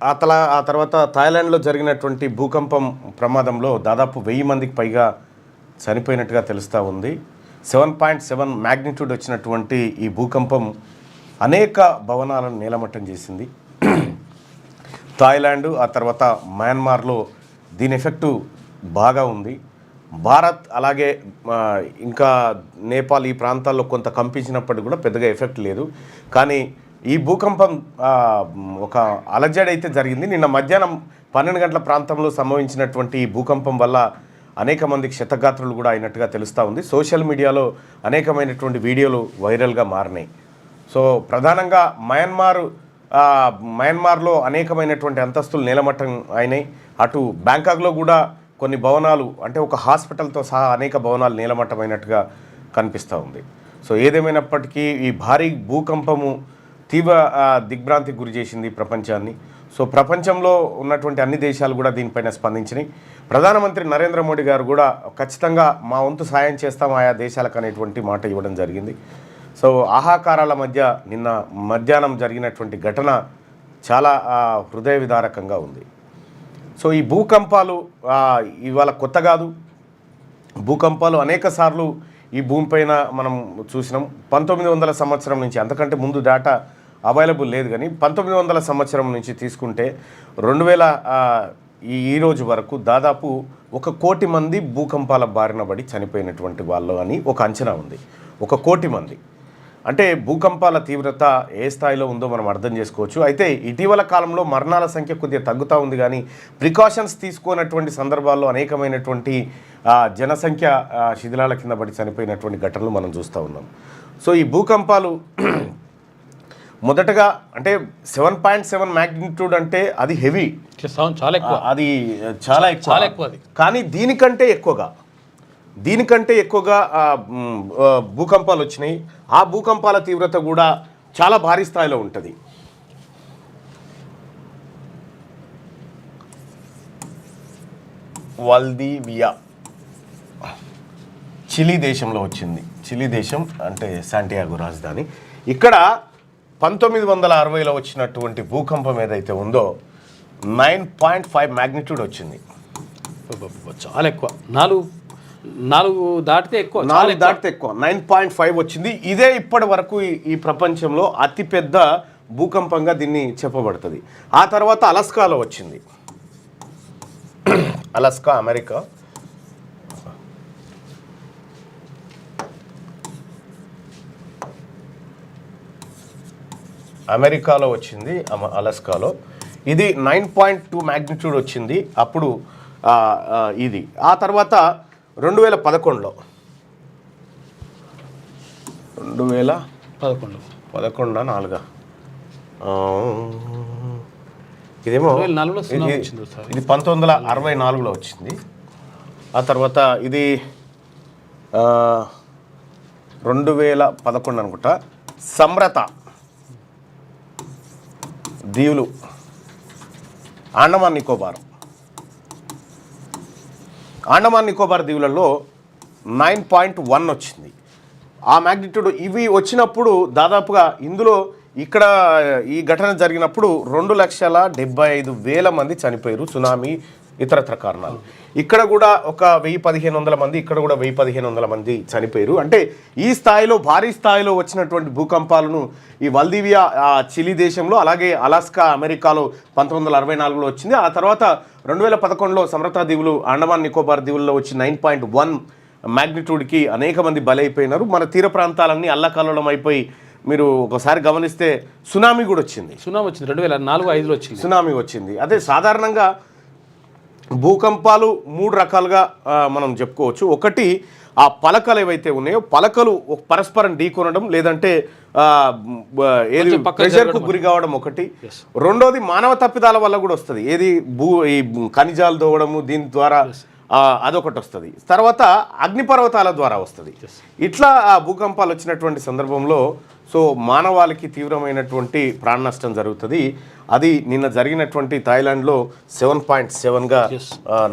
ఆ తర్వాత థాయిలాండ్లో జరిగినటువంటి భూకంపం ప్రమాదంలో దాదాపు 1000 మందికి పైగా చనిపోయినట్టుగా తెలుస్తూ ఉంది. 7.7 మ్యాగ్నిట్యూడ్ వచ్చినటువంటి ఈ భూకంపం అనేక భవనాలను నేలమట్టం చేసింది. థాయిలాండ్ ఆ తర్వాత మయన్మార్లో దీని ఎఫెక్టు బాగా ఉంది. భారత్ అలాగే ఇంకా నేపాల్ ఈ ప్రాంతాల్లో కొంత కంపించినప్పటికీ కూడా పెద్దగా ఎఫెక్ట్ లేదు. కానీ ఈ భూకంపం ఒక అలజడి అయితే జరిగింది. నిన్న మధ్యాహ్నం 12 గంటల ప్రాంతంలో సంభవించినటువంటి ఈ భూకంపం వల్ల అనేక మందికి క్షతగాత్రులు కూడా అయినట్టుగా తెలుస్తూ ఉంది. సోషల్ మీడియాలో అనేకమైనటువంటి వీడియోలు వైరల్గా మారినాయి. సో ప్రధానంగా మయన్మార్లో అనేకమైనటువంటి అంతస్తులు నేలమట్టం అయినాయి. అటు బ్యాంకాక్లో కూడా కొన్ని భవనాలు అంటే ఒక హాస్పిటల్తో సహా అనేక భవనాలు నేలమట్టమైనట్టుగా కనిపిస్తూ ఉంది. సో ఏదేమైనప్పటికీ ఈ భారీ భూకంపము తీవ్ర దిగ్భ్రాంతికి గురి చేసింది ప్రపంచాన్ని. సో ప్రపంచంలో ఉన్నటువంటి అన్ని దేశాలు కూడా దీనిపైన స్పందించినాయి. ప్రధానమంత్రి నరేంద్ర మోడీ గారు కూడా ఖచ్చితంగా మా వంతు సాయం చేస్తాం ఆయా దేశాలకు అనేటువంటి మాట ఇవ్వడం జరిగింది. సో ఆహాకారాల మధ్య నిన్న మధ్యాహ్నం జరిగినటువంటి ఘటన చాలా హృదయ విదారకంగా ఉంది. సో ఈ భూకంపాలు ఇవాళ కొత్త కాదు. భూకంపాలు అనేక సార్లు ఈ భూమిపైన మనం చూసినాం. 1900 సంవత్సరం నుంచి, అంతకంటే ముందు డేటా అవైలబుల్ లేదు, కానీ 1900 సంవత్సరం నుంచి తీసుకుంటే 2000 ఈ రోజు వరకు దాదాపు 1 కోటి మంది భూకంపాల బారిన పడి చనిపోయినటువంటి వాళ్ళు అని ఒక అంచనా ఉంది. 1 కోటి మంది అంటే భూకంపాల తీవ్రత ఏ స్థాయిలో ఉందో మనం అర్థం చేసుకోవచ్చు. అయితే ఇటీవల కాలంలో మరణాల సంఖ్య కొద్దిగా తగ్గుతూ ఉంది, కానీ ప్రికాషన్స్ తీసుకున్నటువంటి సందర్భాల్లో అనేకమైనటువంటి జనసంఖ్య శిథిలాల కింద పడి చనిపోయినటువంటి ఘటనలు మనం చూస్తూ ఉన్నాం. సో ఈ భూకంపాలు మొదటగా అంటే 7.7 మ్యాగ్నిట్యూడ్ అంటే అది హెవీ, చాలా ఎక్కువ, అది చాలా ఎక్కువ. కానీ దీనికంటే ఎక్కువగా భూకంపాలు వచ్చినాయి. ఆ భూకంపాల తీవ్రత కూడా చాలా భారీ స్థాయిలో ఉంటుంది. వాల్దివియా చిలీ దేశంలో వచ్చింది. చిలీ దేశం అంటే శాంటియాగో రాజధాని. ఇక్కడ 1960లో వచ్చినటువంటి భూకంపం ఏదైతే ఉందో 9.5 మ్యాగ్నిట్యూడ్ వచ్చింది. చాలా ఎక్కువ, 4 దాటితే ఎక్కువ, 9.5 వచ్చింది. ఇదే ఇప్పటి వరకు ఈ ప్రపంచంలో అతిపెద్ద భూకంపంగా దీన్ని చెప్పబడుతుంది. ఆ తర్వాత అలస్కాలో వచ్చింది. అలస్కా అమెరికాలో వచ్చింది. అలస్కాలో ఇది 9.2 మ్యాగ్నిట్యూడ్ వచ్చింది అప్పుడు ఇది. ఆ తర్వాత 2011లో 4 ఇదేమో ఇది 1964లో వచ్చింది. ఆ తర్వాత ఇది 2011 అనుకుంటా. సమ్రత దీవులు, అండమాన్ నికోబార్ దీవులలో 9.1 వచ్చింది. ఆ మ్యాగ్నిట్యూడ్ ఇవి వచ్చినప్పుడు దాదాపుగా ఇందులో ఇక్కడ ఈ ఘటన జరిగినప్పుడు 2,75,000 మంది చనిపోయారు. సునామీ ఇతరత్ర కారణాలు. ఇక్కడ కూడా ఒక 1,000-1,500 మంది, ఇక్కడ కూడా 1,000-1,500 మంది చనిపోయారు. అంటే ఈ స్థాయిలో భారీ స్థాయిలో వచ్చినటువంటి భూకంపాలను ఈ వాల్దివియా చిలీ దేశంలో, అలాగే అలాస్కా అమెరికాలో 1964లో వచ్చింది. ఆ తర్వాత 2011లో సమ్రతా దీవులు, అండమాన్ నికోబార్ దీవుల్లో వచ్చి 9.1 మ్యాగ్నిట్యూడ్కి అనేక మంది బలైపోయినారు. మన తీర ప్రాంతాలన్నీ అల్లకల్లోలం అయిపోయి మీరు ఒకసారి గమనిస్తే సునామీ కూడా వచ్చింది. 2004-05లో వచ్చింది సునామీ వచ్చింది. అదే సాధారణంగా భూకంపాలు 3 రకాలుగా మనం చెప్పుకోవచ్చు. ఒకటి ఆ పలకలు ఏవైతే ఉన్నాయో పలకలు పరస్పరం ఢీకొనడం, లేదంటే ప్రెషర్కు గురి కావడం ఒకటి. రెండోది మానవ తప్పిదాల వల్ల కూడా వస్తుంది. ఈ ఖనిజాలు దోవడము, దీని ద్వారా అదొకటి వస్తుంది. తర్వాత అగ్నిపర్వతాల ద్వారా వస్తుంది. ఇట్లా భూకంపాలు వచ్చినటువంటి సందర్భంలో సో మానవాళికి తీవ్రమైనటువంటి ప్రాణ నష్టం జరుగుతుంది. అది నిన్న జరిగినటువంటి థాయిలాండ్లో 7.7గా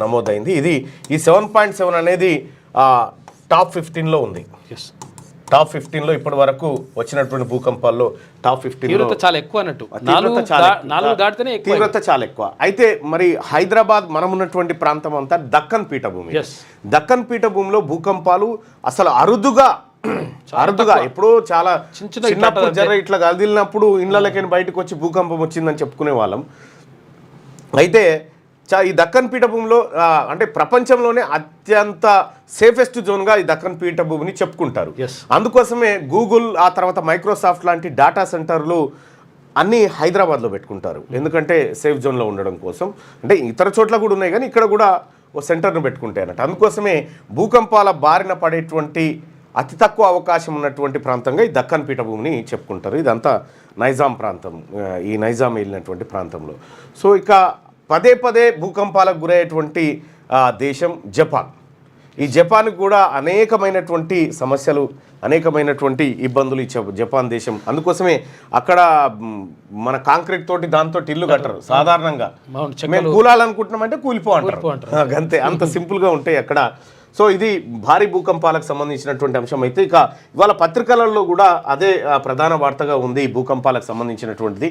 నమోదైంది. ఈ 7.7 అనేది టాప్ 15లో ఉంది. టాప్ 15లో ఇప్పటి వరకు వచ్చినటువంటి భూకంపాల్లో టాప్ 15లో తీవ్రత చాలా ఎక్కువ అన్నట్టు నాలుగు దాటితేనే ఎక్కువ తీవ్రత చాలా ఎక్కువ. అయితే మరి హైదరాబాద్ మనం ఉన్నటువంటి ప్రాంతం అంతా దక్కన్ పీఠభూమి. దక్కన్ పీఠభూమిలో భూకంపాలు అసలు అరుదుగా ఎప్పుడో చాలా చిన్నప్పుడు జర ఇట్లా కదిలినప్పుడు ఇళ్ళకి బయటకు వచ్చి భూకంపం వచ్చిందని చెప్పుకునే వాళ్ళం. అయితే ఈ దక్కన్ పీఠభూమిలో అంటే ప్రపంచంలోనే అత్యంత సేఫెస్ట్ జోన్గా ఈ దక్కన్ పీఠభూమిని చెప్పుకుంటారు. అందుకోసమే గూగుల్ ఆ తర్వాత మైక్రోసాఫ్ట్ లాంటి డేటా సెంటర్లు అన్నీ హైదరాబాద్లో పెట్టుకుంటారు. ఎందుకంటే సేఫ్ జోన్లో ఉండడం కోసం. అంటే ఇతర చోట్ల కూడా ఉన్నాయి కానీ ఇక్కడ కూడా ఓ సెంటర్ను పెట్టుకుంటాయి అన్నట్టు. అందుకోసమే భూకంపాల బారిన పడేటువంటి అతి తక్కువ అవకాశం ఉన్నటువంటి ప్రాంతంగా ఈ దక్కన్ పీఠభూమిని చెప్పుకుంటారు. ఇదంతా నైజాం ప్రాంతం, ఈ నైజాం వెళ్ళినటువంటి ప్రాంతంలో. సో ఇక పదే పదే భూకంపాలకు గురయ్యేటువంటి దేశం జపాన్. ఈ జపాన్కి కూడా అనేకమైనటువంటి సమస్యలు, అనేకమైనటువంటి ఇబ్బందులు ఇచ్చే జపాన్ దేశం. అందుకోసమే అక్కడ మన కాంక్రీట్ తోటి దాంతో ఇల్లు కట్టరు సాధారణంగా. మేము కూలాలనుకుంటున్నామంటే కూలిపో అంటారు, అంతే. అంత సింపుల్గా ఉంటాయి అక్కడ. సో ఇది భారీ భూకంపాలకు సంబంధించినటువంటి అంశం. అయితే ఇక ఇవాళ పత్రికలలో కూడా అదే ప్రధాన వార్తగా ఉంది ఈ భూకంపాలకు సంబంధించినటువంటిది.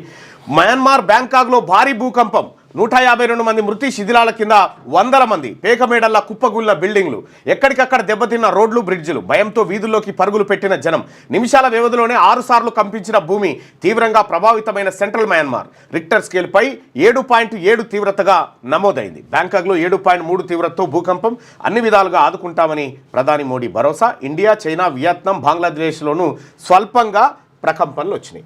మయన్మార్ బ్యాంకాక్లో భారీ భూకంపం, 152 మంది మృతి, శిథిలాల కింద వందల మంది, పేకమేడల్లా కుప్పగూలిన బిల్డింగ్లు, ఎక్కడికక్కడ దెబ్బతిన్న రోడ్లు, బ్రిడ్జిలు, భయంతో వీధుల్లోకి పరుగులు పెట్టిన జనం, నిమిషాల వ్యవధిలోనే 6 సార్లు కంపించిన భూమి, తీవ్రంగా ప్రభావితమైన సెంట్రల్ మయన్మార్. రిక్టర్ స్కేల్పై 7.7 తీవ్రతగా నమోదైంది. బ్యాంకాక్లో 7.3 తీవ్రతతో భూకంపం. అన్ని విధాలుగా ఆదుకుంటామని ప్రధాని మోడీ భరోసా. ఇండియా, చైనా, వియత్నాం, బంగ్లాదేశ్లోనూ స్వల్పంగా ప్రకంపనలు వచ్చినాయి.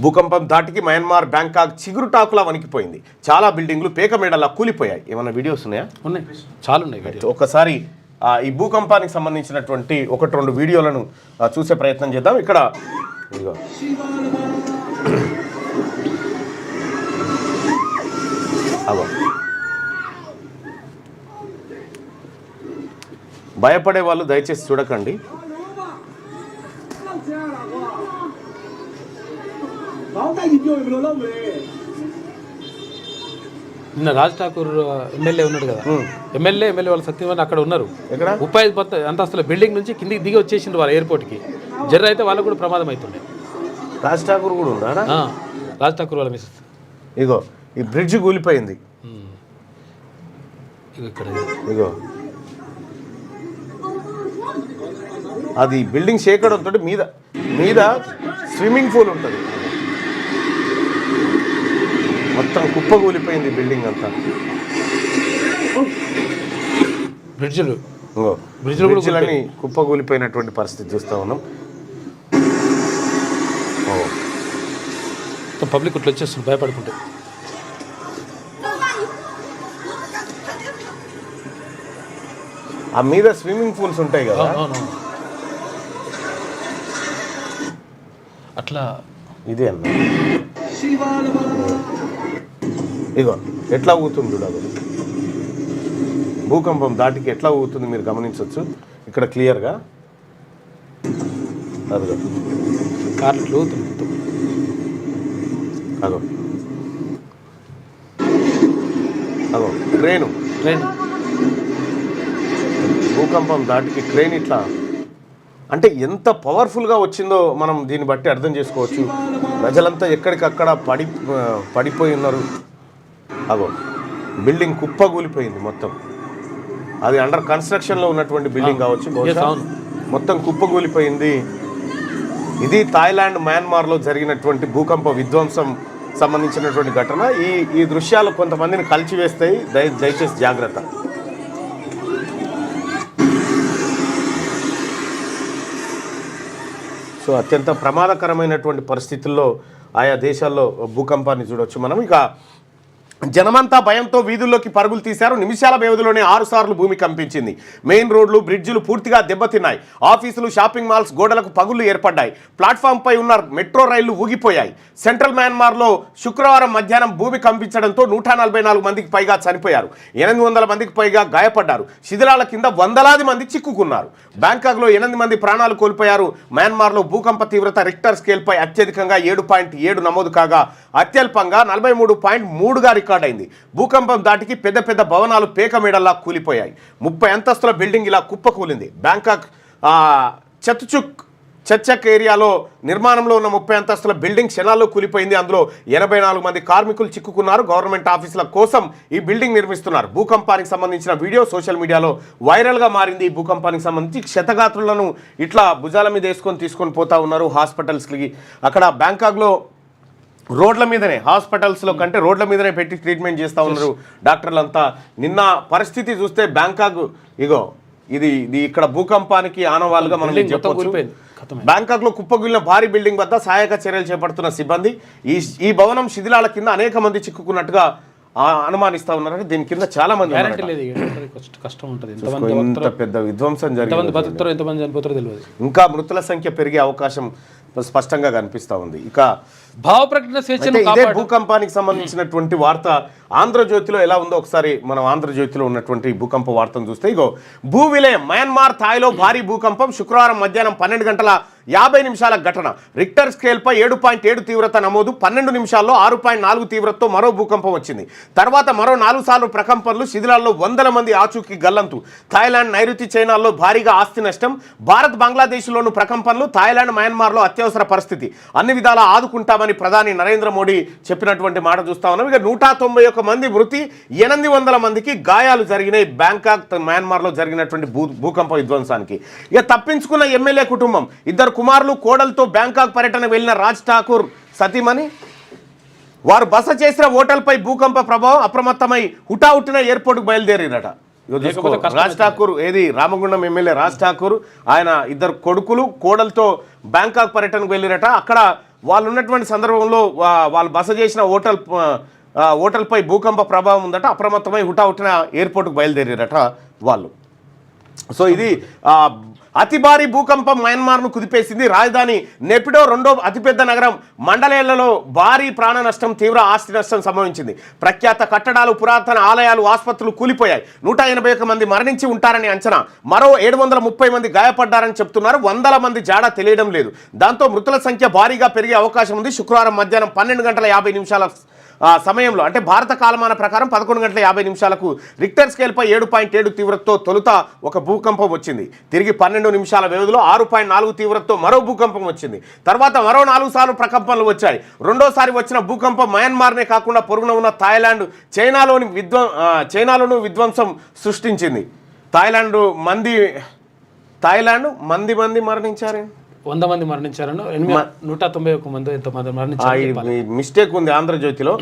భూకంపం ధాటికి మయన్మార్ బ్యాంకాక్ చిగురుటాకులా వణికిపోయింది. చాలా బిల్డింగ్లు పేకమేడల్లా కూలిపోయాయి. ఏమైనా వీడియోస్ ఉన్నాయా? ఉన్నాయి, చాలా ఉన్నాయి. ఒకసారి ఈ భూకంపానికి సంబంధించినటువంటి 1-2 వీడియోలను చూసే ప్రయత్నం చేద్దాం. ఇక్కడ భయపడే వాళ్ళు దయచేసి చూడకండి. నిన్న రాజ్ ఠాకూర్ ఎమ్మెల్యే ఉన్నాడు కదా, ఎమ్మెల్యే వాళ్ళ సత్యవాన్ అక్కడ ఉన్నారు. 35 అంతస్తుల బిల్డింగ్ నుంచి కిందికి దిగి వచ్చేసిండు వాళ్ళ ఎయిర్పోర్ట్కి. జర్ర అయితే వాళ్ళకు కూడా ప్రమాదం అవుతుండే. రాజ్ ఠాకూర్ కూడా ఉన్నారా? రాజ్ ఠాకూర్ వాళ్ళ మిస్సెస్. ఇగో ఈ బ్రిడ్జ్ కూలిపోయింది. ఇక్కడ ఇగో అది బిల్డింగ్ షేకడంతో మీద స్విమ్మింగ్ పూల్ ఉంటుంది. మొత్తం కుప్పగూలిపోయింది బిల్డింగ్ అంతా. బ్రిడ్జిలన్నీ కుప్పగూలిపోయినటువంటి పరిస్థితి చూస్తూ ఉన్నాం. పబ్లిక్ ఇట్లా వచ్చేస్తుంది భయపడుకుంటే. ఆ మీద స్విమ్మింగ్ పూల్స్ ఉంటాయి కదా, అట్లా ఇదే అన్న. ఇగో ఎట్లా ఊగుతుంది చూడాలి. భూకంపం దాటికి ఎట్లా ఊగుతుంది మీరు గమనించవచ్చు ఇక్కడ క్లియర్గా. అదిగో కార్లు అగో అగో ట్రైన్ భూకంపం దాటికి ట్రైన్ ఇట్లా. అంటే ఎంత పవర్ఫుల్గా వచ్చిందో మనం దీన్ని బట్టి అర్థం చేసుకోవచ్చు. ప్రజలంతా ఎక్కడికక్కడ పడిపోయి ఉన్నారు. అగో బిల్డింగ్ కుప్పగూలిపోయింది మొత్తం. అది అండర్ కన్స్ట్రక్షన్లో ఉన్నటువంటి బిల్డింగ్ కావచ్చు, మొత్తం కుప్పగూలిపోయింది. ఇది థాయిలాండ్, మయన్మార్లో జరిగినటువంటి భూకంప విధ్వంసం సంబంధించినటువంటి ఘటన. ఈ దృశ్యాలు కొంతమందిని కలిచివేస్తాయి, దయచేసి జాగ్రత్త. సో అత్యంత ప్రమాదకరమైనటువంటి పరిస్థితుల్లో ఆయా దేశాల్లో భూకంపాన్ని చూడవచ్చు మనం. ఇక జనమంతా భయంతో వీధుల్లోకి పరుగులు తీశారు. నిమిషాల వ్యవధిలోనే 6 సార్లు భూమి కంపించింది. మెయిన్ రోడ్లు, బ్రిడ్జిలు పూర్తిగా దెబ్బతిన్నాయి. ఆఫీసులు, షాపింగ్ మాల్స్ గోడలకు పగుళ్లు ఏర్పడ్డాయి. ప్లాట్ఫామ్పై ఉన్న మెట్రో రైళ్లు ఊగిపోయాయి. సెంట్రల్ మయన్మార్లో శుక్రవారం మధ్యాహ్నం భూమి కంపించడంతో 144 మందికి పైగా చనిపోయారు. 800 మందికి పైగా గాయపడ్డారు. శిథిలాల కింద వందలాది మంది చిక్కుకున్నారు. బ్యాంకాక్లో 8 మంది ప్రాణాలు కోల్పోయారు. మయన్మార్లో భూకంప తీవ్రత రిక్టర్ స్కేల్పై అత్యధికంగా 7.7 నమోదు కాగా అత్యల్పంగా 43.3గా రికార్డైంది. భూకంపం దాటికి పెద్ద పెద్ద భవనాలు పేకమేడల్లా కూలిపోయాయి. 30 అంతస్తుల బిల్డింగ్ ఇలా కుప్పకూలింది. బ్యాంకాక్ చర్చక్ ఏరియాలో నిర్మాణంలో ఉన్న 30 అంతస్తుల బిల్డింగ్ క్షణాల్లో కూలిపోయింది. అందులో 84 మంది కార్మికులు చిక్కుకున్నారు. గవర్నమెంట్ ఆఫీసుల కోసం ఈ బిల్డింగ్ నిర్మిస్తున్నారు. భూకంపానికి సంబంధించిన వీడియో సోషల్ మీడియాలో వైరల్గా మారింది. ఈ భూకంపానికి సంబంధించి క్షతగాత్రులను ఇట్లా భుజాల మీద వేసుకొని తీసుకొని పోతా ఉన్నారు హాస్పిటల్స్కి. అక్కడ బ్యాంకాక్లో రోడ్ల మీదనే, హాస్పిటల్స్లో కంటే రోడ్ల మీదనే పెట్టి ట్రీట్మెంట్ చేస్తూ ఉన్నారు డాక్టర్లంతా. నిన్న పరిస్థితి చూస్తే బ్యాంకాక్ ఇది ఇక్కడ భూకంపానికి ఆనవాళ్ళుగా మనం చెప్పవచ్చు. బ్యాంకాక్లో కుప్పకూలిన భారీ బిల్డింగ్ వద్ద సహాయక చర్యలు చేపడుతున్న సిబ్బంది ఈ భవనం శిథిలాల కింద అనేక మంది చిక్కుకున్నట్టుగా అనుమానిస్తా ఉన్నారు. దీని కింద చాలా మంది కష్టం ఉంటుంది. ఇంత పెద్ద విధ్వంసం జరిగింది. ఇంకా మృతుల సంఖ్య పెరిగే అవకాశం స్పష్టంగా కనిపిస్తా ఉంది. ఇక భావ ప్రకటన స్వేచ్ఛ ఇదే భూకంపానికి సంబంధించినటువంటి వార్త ఆంధ్రజ్యోతిలో ఎలా ఉందో ఒకసారి మనం ఆంధ్రజ్యోతిలో ఉన్నటువంటి భూకంప వార్తను చూస్తే భూ విలయం మయన్మార్ థాయిలో భారీ భూకంపం శుక్రవారం మధ్యాహ్నం 12:50 ఘటన. రిక్టర్ స్కేల్పై 7.7 తీవ్రత నమోదు. 12 నిమిషాల్లో 6.4 తీవ్రతతో మరో భూకంపం వచ్చింది. తర్వాత మరో 4 సార్లు ప్రకంపనలు. శిథిలాల్లో 100 మంది ఆచూకీ గల్లంతు. థాయిలాండ్, నైరుతి చైనాల్లో భారీగా ఆస్తి నష్టం. భారత్, బంగ్లాదేశ్లోను ప్రకంపనలు. థాయిలాండ్, మయన్మార్లో అత్యవసర పరిస్థితి. అన్ని విధాలా ఆదుకుంటామని ప్రధాని నరేంద్ర మోడీ చెప్పినటువంటి మాట చూస్తా ఉన్నాం. ఇక 191 మంది మృతి, 800 మందికి గాయాలు జరిగినాయి బ్యాంకాక్, మయన్మార్లో జరిగినటువంటి భూకంప విధ్వంసానికి. ఇక తప్పించుకున్న ఎమ్మెల్యే కుటుంబం. 2 కుమారులు, కోడలతో బ్యాంకాక్ పర్యటన వెళ్లిన రాజ్ ఠాకూర్ సతీమణి. వారు బస చేసిన హోటల్పై భూకంప ప్రభావం. అప్రమత్తమై హుటాహుటిన ఎయిర్పోర్ట్కు బయలుదేరినట. రాజ్ ఠాకూర్ రామగుండం ఎమ్మెల్యే రాజ్ ఠాకూర్, ఆయన 2 కొడుకులు, కోడలతో బ్యాంకాక్ పర్యటనకు వెళ్ళిరట. అక్కడ వాళ్ళు ఉన్నటువంటి సందర్భంలో వాళ్ళు బస చేసిన హోటల్పై భూకంప ప్రభావం ఉందట. అప్రమత్తమై హుటాహుటిన ఎయిర్పోర్ట్కు బయలుదేరారట వాళ్ళు. సో ఇది అతి భారీ భూకంపం మయన్మార్ను కుదిపేసింది. రాజధాని నెపిడో, రెండో అతిపెద్ద నగరం మండలేళ్లలో భారీ ప్రాణ నష్టం, తీవ్ర ఆస్తి నష్టం సంభవించింది. ప్రఖ్యాత కట్టడాలు, పురాతన ఆలయాలు, ఆసుపత్రులు కూలిపోయాయి. 181 మంది మరణించి ఉంటారని అంచనా. మరో 730 మంది గాయపడ్డారని చెప్తున్నారు. 100 మంది జాడ తెలియడం లేదు. దాంతో మృతుల సంఖ్య భారీగా పెరిగే అవకాశం ఉంది. శుక్రవారం మధ్యాహ్నం 12:50 సమయంలో, అంటే భారత కాలమాన ప్రకారం 11:50 రిక్టర్ స్కేల్పై 7.7 తీవ్రతతో తొలుత ఒక భూకంపం వచ్చింది. తిరిగి 12 నిమిషాల వ్యవధిలో 6.4 తీవ్రతతో మరో భూకంపం వచ్చింది. తర్వాత మరో 4 సార్లు ప్రకంపనలు వచ్చాయి. రెండోసారి వచ్చిన భూకంపం మయన్మార్నే కాకుండా పొరుగున ఉన్న థాయిలాండ్, చైనాలోనూ విధ్వంసం సృష్టించింది. థాయిలాండ్ మంది మరణించారు. 100 మంది మరణించారని, 191 మంది ఎంతమంది మరణించారు. మిస్టేక్ ఉంది ఆంధ్రజ్యోతిలో.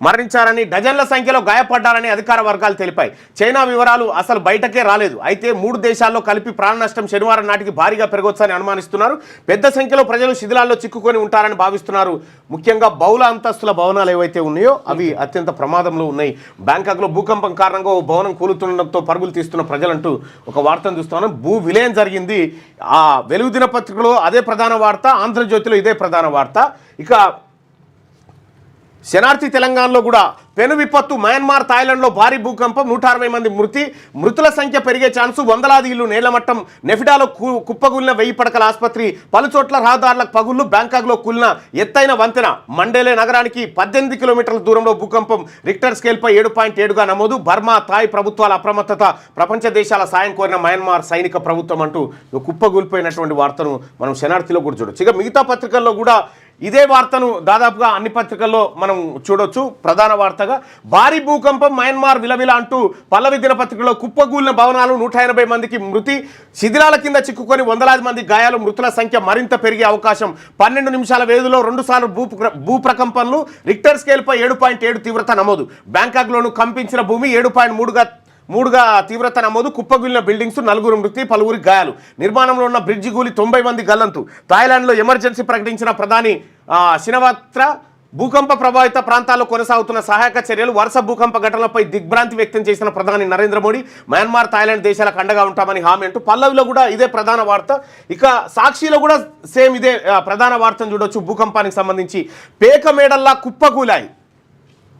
మరణించారని, డజన్ల సంఖ్యలో గాయపడ్డారని అధికార వర్గాలు తెలిపాయి. చైనా వివరాలు అసలు బయటకే రాలేదు. అయితే 3 దేశాల్లో కలిపి ప్రాణ నష్టం శనివారం నాటికి భారీగా పెరగొచ్చని అనుమానిస్తున్నారు. పెద్ద సంఖ్యలో ప్రజలు శిథిలాల్లో చిక్కుకొని ఉంటారని భావిస్తున్నారు. ముఖ్యంగా బహుళ అంతస్తుల భవనాలు ఏవైతే ఉన్నాయో అవి అత్యంత ప్రమాదంలో ఉన్నాయి. బ్యాంకాక్లో భూకంపం కారణంగా ఓ భవనం కూలుతుండడంతో పరుగులు తీస్తున్న ప్రజలంటూ ఒక వార్తను చూస్తున్నాం. భూ విలయం జరిగింది. ఆ వెలుగు దినపత్రికలో అదే ప్రధాన వార్త, ఆంధ్రజ్యోతిలో ఇదే ప్రధాన వార్త. ఇక శనార్థి తెలంగాణలో కూడా పెను విపత్తు. మయన్మార్, థాయిలాండ్లో భారీ భూకంపం, 160 మంది మృతి. మృతుల సంఖ్య పెరిగే ఛాన్సు. 100 ఇళ్లు నేలమట్టం. నెఫిడాలో కుప్పగూలిన 1000 పడకల ఆసుపత్రి. పలుచోట్ల రహదారులకు పగుళ్లు. బ్యాంకాక్లో కూలిన ఎత్తైన వంతెన. మండేలే నగరానికి 18 కిలోమీటర్ల దూరంలో భూకంపం. రిక్టర్ స్కేల్పై 7.7గా నమోదు. బర్మా, థాయ్ ప్రభుత్వాల అప్రమత్తత. ప్రపంచ దేశాల సాయం కోరిన మయన్మార్ సైనిక ప్రభుత్వం అంటూ కుప్పగూలిపోయినటువంటి వార్తను మనం శనార్థిలో కూడా చూడొచ్చు. ఇక మిగతా పత్రికల్లో కూడా ఇదే వార్తను దాదాపుగా అన్ని పత్రికల్లో మనం చూడొచ్చు. ప్రధాన వార్తగా భారీ భూకంపం, మయన్మార్ విలవిల అంటూ పల్లవి దినపత్రికలో కుప్పగూలిన భవనాలు, 180 మందికి మృతి, శిథిలాల కింద చిక్కుకొని 100 మంది గాయాలు, మృతుల సంఖ్య మరింత పెరిగే అవకాశం. 12 నిమిషాల వ్యవధిలో 2 సార్లు భూ ప్రకంపనలు. రిక్టర్ స్కేల్పై 7.7 తీవ్రత నమోదు. బ్యాంకాక్లోను కంపించిన భూమి 7.3గా తీవ్రత నమోదు. కుప్పగూలిన బిల్డింగ్స్, 4 మృతి, 10 గాయాలు. నిర్మాణంలో ఉన్న బ్రిడ్జి కూలి 90 మంది గల్లంతు. థాయిలాండ్లో ఎమర్జెన్సీ ప్రకటించిన ప్రధాని షినవాత్ర. భూకంప ప్రభావిత ప్రాంతాల్లో కొనసాగుతున్న సహాయక చర్యలు. వరుస భూకంప ఘటనలపై దిగ్భ్రాంతి వ్యక్తం చేసిన ప్రధాని నరేంద్ర మోడీ. మయన్మార్, థాయిలాండ్ దేశాలకు అండగా ఉంటామని హామీ అంటూ పల్లవిలో కూడా ఇదే ప్రధాన వార్త. ఇక సాక్షిలో కూడా సేమ్ ఇదే ప్రధాన వార్తను చూడొచ్చు. భూకంపానికి సంబంధించి పేక మేడల్లా కుప్పకూలాయి.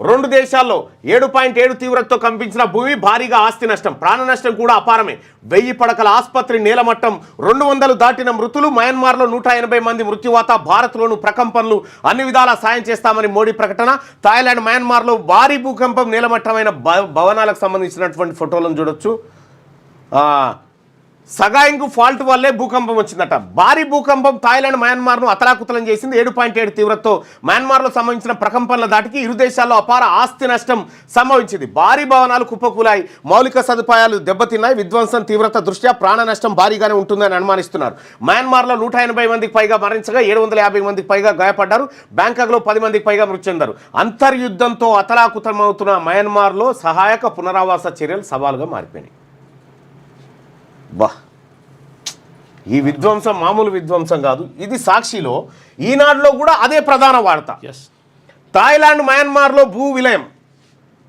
2 దేశాల్లో 7.7 తీవ్రతతో కంపించిన భూమి, భారీగా ఆస్తి నష్టం, ప్రాణ నష్టం కూడా అపారమే. 1000 పడకల ఆసుపత్రి నేలమట్టం, 200 దాటిన మృతులు. మయన్మార్లో 180 మంది మృత్యువాత. భారత్లోను ప్రకంపనలు. అన్ని విధాలా సాయం చేస్తామని మోడీ ప్రకటన. థాయిలాండ్, మయన్మార్లో భారీ భూకంపం, నేలమట్టమైన భవనాలకు సంబంధించినటువంటి ఫోటోలను చూడొచ్చు. సగాయింగ్ ఫాల్ట్ వల్లే భూకంపం వచ్చిందట. భారీ భూకంపం థాయిలాండ్ మయన్మార్ను అతలాకుతలం చేసింది. 7.7 తీవ్రతతో మయన్మార్లో సంభవించిన ప్రకంపనల దాటికి ఇరు దేశాల్లో అపార ఆస్తి నష్టం సంభవించింది. భారీ భవనాలు కుప్పకూలాయి, మౌలిక సదుపాయాలు దెబ్బతిన్నాయి. విధ్వంసం తీవ్రత దృష్ట్యా ప్రాణ నష్టం భారీగానే ఉంటుందని అనుమానిస్తున్నారు. మయన్మార్లో 180 మందికి పైగా మరణించగా 750 మందికి పైగా గాయపడ్డారు. బ్యాంకాక్లో 10 మందికి పైగా మృతి చెందారు. అంతర్యుద్ధంతో అతలాకుతలమవుతున్న మయన్మార్లో సహాయక పునరావాస చర్యలు సవాలుగా మారిపోయినాయి. బా, ఈ విధ్వంసం మామూలు విధ్వంసం కాదు. ఇది సాక్షిలో ఈనాడులో కూడా అదే ప్రధాన వార్త. థాయిలాండ్ మయన్మార్లో భూ విలయం,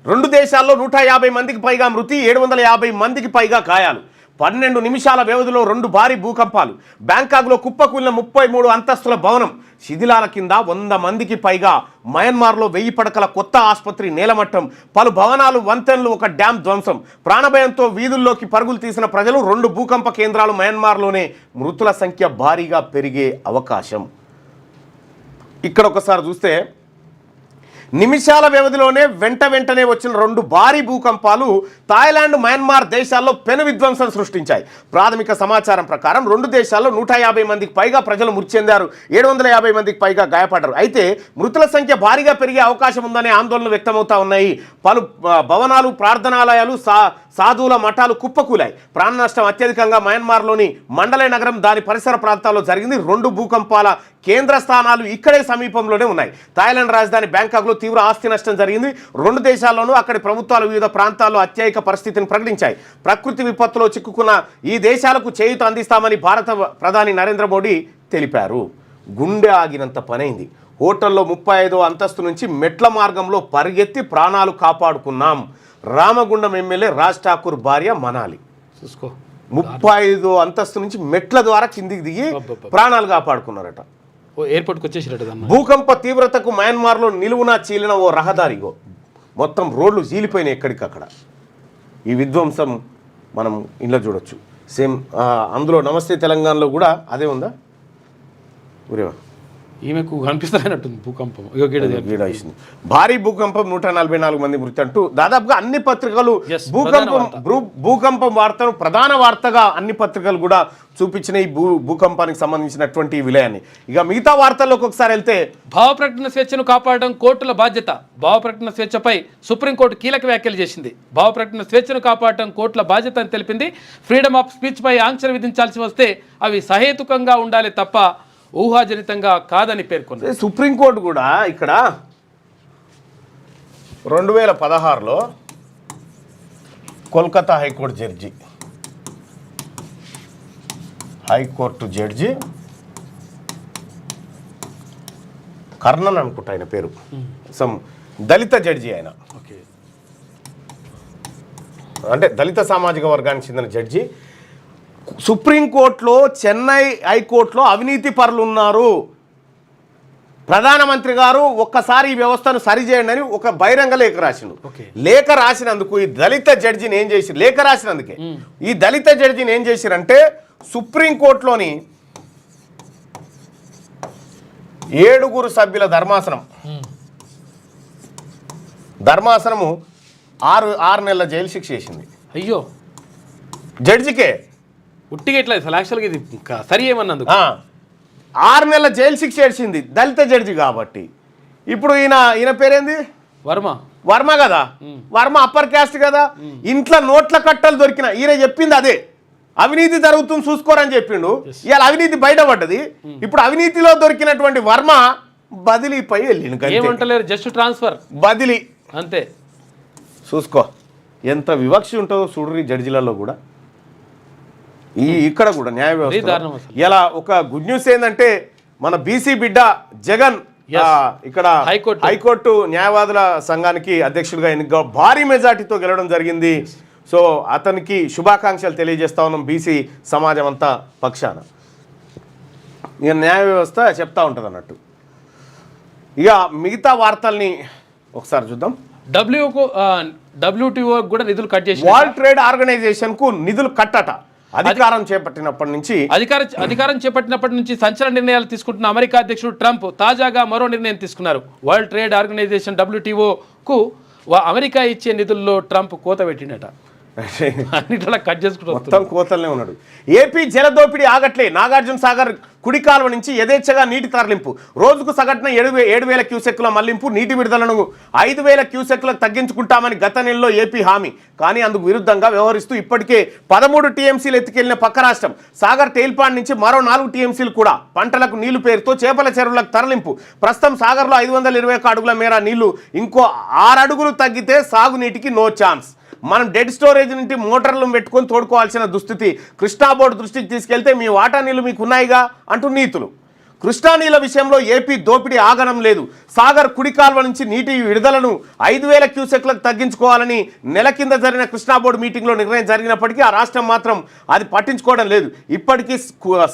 2 దేశాల్లో 150 మందికి పైగా మృతి, 750 మందికి పైగా గాయాలు. 12 నిమిషాల వ్యవధిలో 2 భారీ భూకంపాలు. బ్యాంకాక్లో కుప్పకూలిన 33 అంతస్తుల భవనం శిథిలాల కింద 100 మందికి పైగా. మయన్మార్లో 1000 పడకల కొత్త ఆసుపత్రి నేలమట్టం, పలు భవనాలు, వంతెనలు, ఒక డ్యాం ధ్వంసం. ప్రాణభయంతో వీధుల్లోకి పరుగులు తీసిన ప్రజలు. 2 భూకంప కేంద్రాలు మయన్మార్లోనే. మృతుల సంఖ్య భారీగా పెరిగే అవకాశం. ఇక్కడ ఒకసారి చూస్తే నిమిషాల వ్యవధిలోనే వెంటనే వచ్చిన 2 భారీ భూకంపాలు థాయిలాండ్ మయన్మార్ దేశాల్లో పెను విధ్వంసం సృష్టించాయి. ప్రాథమిక సమాచారం ప్రకారం 2 దేశాల్లో 150 మందికి పైగా ప్రజలు మృతి చెందారు, 750 మందికి పైగా గాయపడ్డారు. అయితే మృతుల సంఖ్య భారీగా పెరిగే అవకాశం ఉందనే ఆందోళనలు వ్యక్తమవుతా ఉన్నాయి. పలు భవనాలు, ప్రార్థనాలయాలు, సాధువుల మఠాలు కుప్పకూలాయి. ప్రాణ నష్టం అత్యధికంగా మయన్మార్లోని మండలే నగరం, దాని పరిసర ప్రాంతాల్లో జరిగింది. 2 భూకంపాల కేంద్ర స్థానాలు ఇక్కడే సమీపంలోనే ఉన్నాయి. థాయిలాండ్ రాజధాని బ్యాంకాక్లో తీవ్ర ఆస్తి నష్టం జరిగింది. 2 దేశాల్లోనూ అక్కడి ప్రభుత్వాలు వివిధ ప్రాంతాల్లో అత్యయిక పరిస్థితిని ప్రకటించాయి. ప్రకృతి విపత్తులో చిక్కుకున్న ఈ దేశాలకు చేయూత అందిస్తామని భారత ప్రధాని నరేంద్ర మోడీ తెలిపారు. గుండె ఆగినంత పనైంది. హోటల్లో 35వ అంతస్తు నుంచి మెట్ల మార్గంలో పరిగెత్తి ప్రాణాలు కాపాడుకున్నాం. రామగుండం ఎమ్మెల్యే రాజ్ ఠాకూర్ భార్య మనాలి చూసుకో 35వ అంతస్తు నుంచి మెట్ల ద్వారా కిందికి దిగి ప్రాణాలు కాపాడుకున్నారట. ఎయిర్పోర్ట్కి వచ్చేసిరట. భూకంప తీవ్రతకు మయన్మార్లో నిలువునా చీలిన ఓ రహదారిగో మొత్తం రోడ్లు చీలిపోయినాయి ఎక్కడికక్కడ. ఈ విధ్వంసం మనం ఇంట్లో చూడొచ్చు. సేమ్ అందులో నమస్తే తెలంగాణలో కూడా అదే ఉందా? ఊరేవా ఈమెకు కనిపిస్తారన్నట్టుంది భూకంపం. భారీ భూకంపం, 144 మంది మృతి అంటూ దాదాపుగా అన్ని పత్రికలు భూకంపం వార్తను ప్రధాన వార్తగా అన్ని పత్రికలు కూడా చూపించిన ఈ భూకంపానికి సంబంధించినటువంటి విలయాన్ని. ఇక మిగతా వార్తల్లోకి ఒకసారి వెళ్తే, భావ ప్రకటన స్వేచ్ఛను కాపాడడం కోర్టుల బాధ్యత. భావ ప్రకటన స్వేచ్ఛపై సుప్రీంకోర్టు కీలక వ్యాఖ్యలు చేసింది. భావ ప్రకటన స్వేచ్ఛను కాపాడడం కోర్టుల బాధ్యత అని తెలిపింది. ఫ్రీడమ్ ఆఫ్ స్పీచ్ పై ఆంక్షలు విధించాల్సి వస్తే అవి సహేతుకంగా ఉండాలి తప్ప ఊహాజనితంగా కాదని పేర్కొంది. సుప్రీంకోర్టు కూడా ఇక్కడ 2016లో కోల్కతా హైకోర్టు జడ్జి కర్ణన్ అనుకుంటా ఆయన పేరు, సమ్ దళిత జడ్జి ఆయన, అంటే దళిత సామాజిక వర్గానికి చెందిన జడ్జి సుప్రీంకోర్టులో, చెన్నై హైకోర్టులో అవినీతి పరులు ఉన్నారు, ప్రధానమంత్రి గారు ఒక్కసారి ఈ వ్యవస్థను సరిచేయండి అని ఒక బహిరంగ లేఖ రాసిండు. లేఖ రాసినందుకు ఈ దళిత జడ్జిని ఏం చేసి, లేఖ రాసినందుకే ఈ దళిత జడ్జిని ఏం చేసిరంటే సుప్రీంకోర్టులోని 7 సభ్యుల ధర్మాసనము 6 నెలల జైలు శిక్ష చేసింది. అయ్యో, జడ్జికే ఉట్టిగా ఎట్లా యాక్చువల్గా ఇది సరి ఏమన్నందుకు 6 నెలల జైలు శిక్ష వేసింది దళిత జడ్జి కాబట్టి. ఇప్పుడు ఈయన పేరేంది? వర్మ కదా, వర్మ అప్పర్ క్యాస్ట్ కదా. ఇంట్లో నోట్ల కట్టలు దొరికిన ఈయన చెప్పింది అదే, అవినీతి జరుగుతుంది చూసుకోరని చెప్పిండు. ఇవాళ అవినీతి బయటపడ్డది. ఇప్పుడు అవినీతిలో దొరికినటువంటి వర్మ బదిలీపై వెళ్ళిండు. జస్ట్ ట్రాన్స్ఫర్, బదిలీ అంతే. చూసుకో ఎంత వివక్ష ఉంటుందో చూడరి జడ్జిలలో కూడా. ఇక్కడ కూడా న్యాయ వ్యవస్థ ఇలా ఒక గుడ్ న్యూస్ ఏంటంటే మన బీసీ బిడ్డ జగన్ ఇక్కడ హైకోర్టు న్యాయవాదుల సంఘానికి అధ్యక్షుడిగా ఎన్నిక భారీ మెజార్టీతో గెలవడం జరిగింది. సో అతనికి శుభాకాంక్షలు తెలియజేస్తా ఉన్నాం బీసీ సమాజం అంతా పక్షాన. ఇక న్యాయ వ్యవస్థ చెప్తా ఉంటుంది అన్నట్టు. ఇక మిగతా వార్తల్ని ఒకసారి చూద్దాం. WTO కూడా నిధులు కట్ చేసి, వరల్డ్ ట్రేడ్ ఆర్గనైజేషన్ కు నిధులు కట్టట. అధికారం చేపట్టినప్పటి నుంచి సంచలన నిర్ణయాలు తీసుకుంటున్న అమెరికా అధ్యక్షుడు ట్రంప్ తాజాగా మరో నిర్ణయం తీసుకున్నారు. వరల్డ్ ట్రేడ్ ఆర్గనైజేషన్ WTO కు అమెరికా ఇచ్చే నిధుల్లో ట్రంప్ కోత పెట్టినట. అన్నిట్లా కట్ చేసుకుంటూ మొత్తం కోతలనే ఉన్నాడు. ఏపీ జల దోపిడీ ఆగట్లే. నాగార్జున సాగర్ కుడి కాలువ నుంచి యథేచ్ఛగా నీటి తరలింపు. రోజుకు సగటున 7,000 క్యూసెక్కుల మళ్లింపు. నీటి విడుదలను 5,000 క్యూసెక్కులకు తగ్గించుకుంటామని గత నెలలో ఏపీ హామీ. కానీ అందుకు విరుద్ధంగా వ్యవహరిస్తూ ఇప్పటికే 13 టీఎంసీలు ఎత్తుకెళ్లిన పక్క రాష్ట్రం. సాగర్ టెయిల్పాండ్ నుంచి మరో 4 టీఎంసీలు కూడా పంటలకు నీళ్లు పేరుతో చేపల చెరువులకు తరలింపు. ప్రస్తుతం సాగర్లో 521 అడుగుల మేర నీళ్లు. ఇంకో 6 అడుగులు తగ్గితే సాగునీటికి నో ఛాన్స్. మనం డెడ్ స్టోరేజ్ నుండి మోటార్లు పెట్టుకొని తోడుకోవాల్సిన దుస్థితి. కృష్ణా బోర్డు దృష్టికి తీసుకెళ్తే మీ వాటా నీళ్లు మీకు ఉన్నాయిగా అంటూ నీతులు. కృష్ణా నీళ్ల విషయంలో ఏపీ దోపిడీ ఆగడం లేదు. సాగర్ కుడి కాల్వ నుంచి నీటి విడుదలను 5,000 క్యూసెక్లకు తగ్గించుకోవాలని నెల కింద జరిగిన కృష్ణా బోర్డు మీటింగ్లో నిర్ణయం జరిగినప్పటికీ ఆ రాష్ట్రం మాత్రం అది పట్టించుకోవడం లేదు. ఇప్పటికీ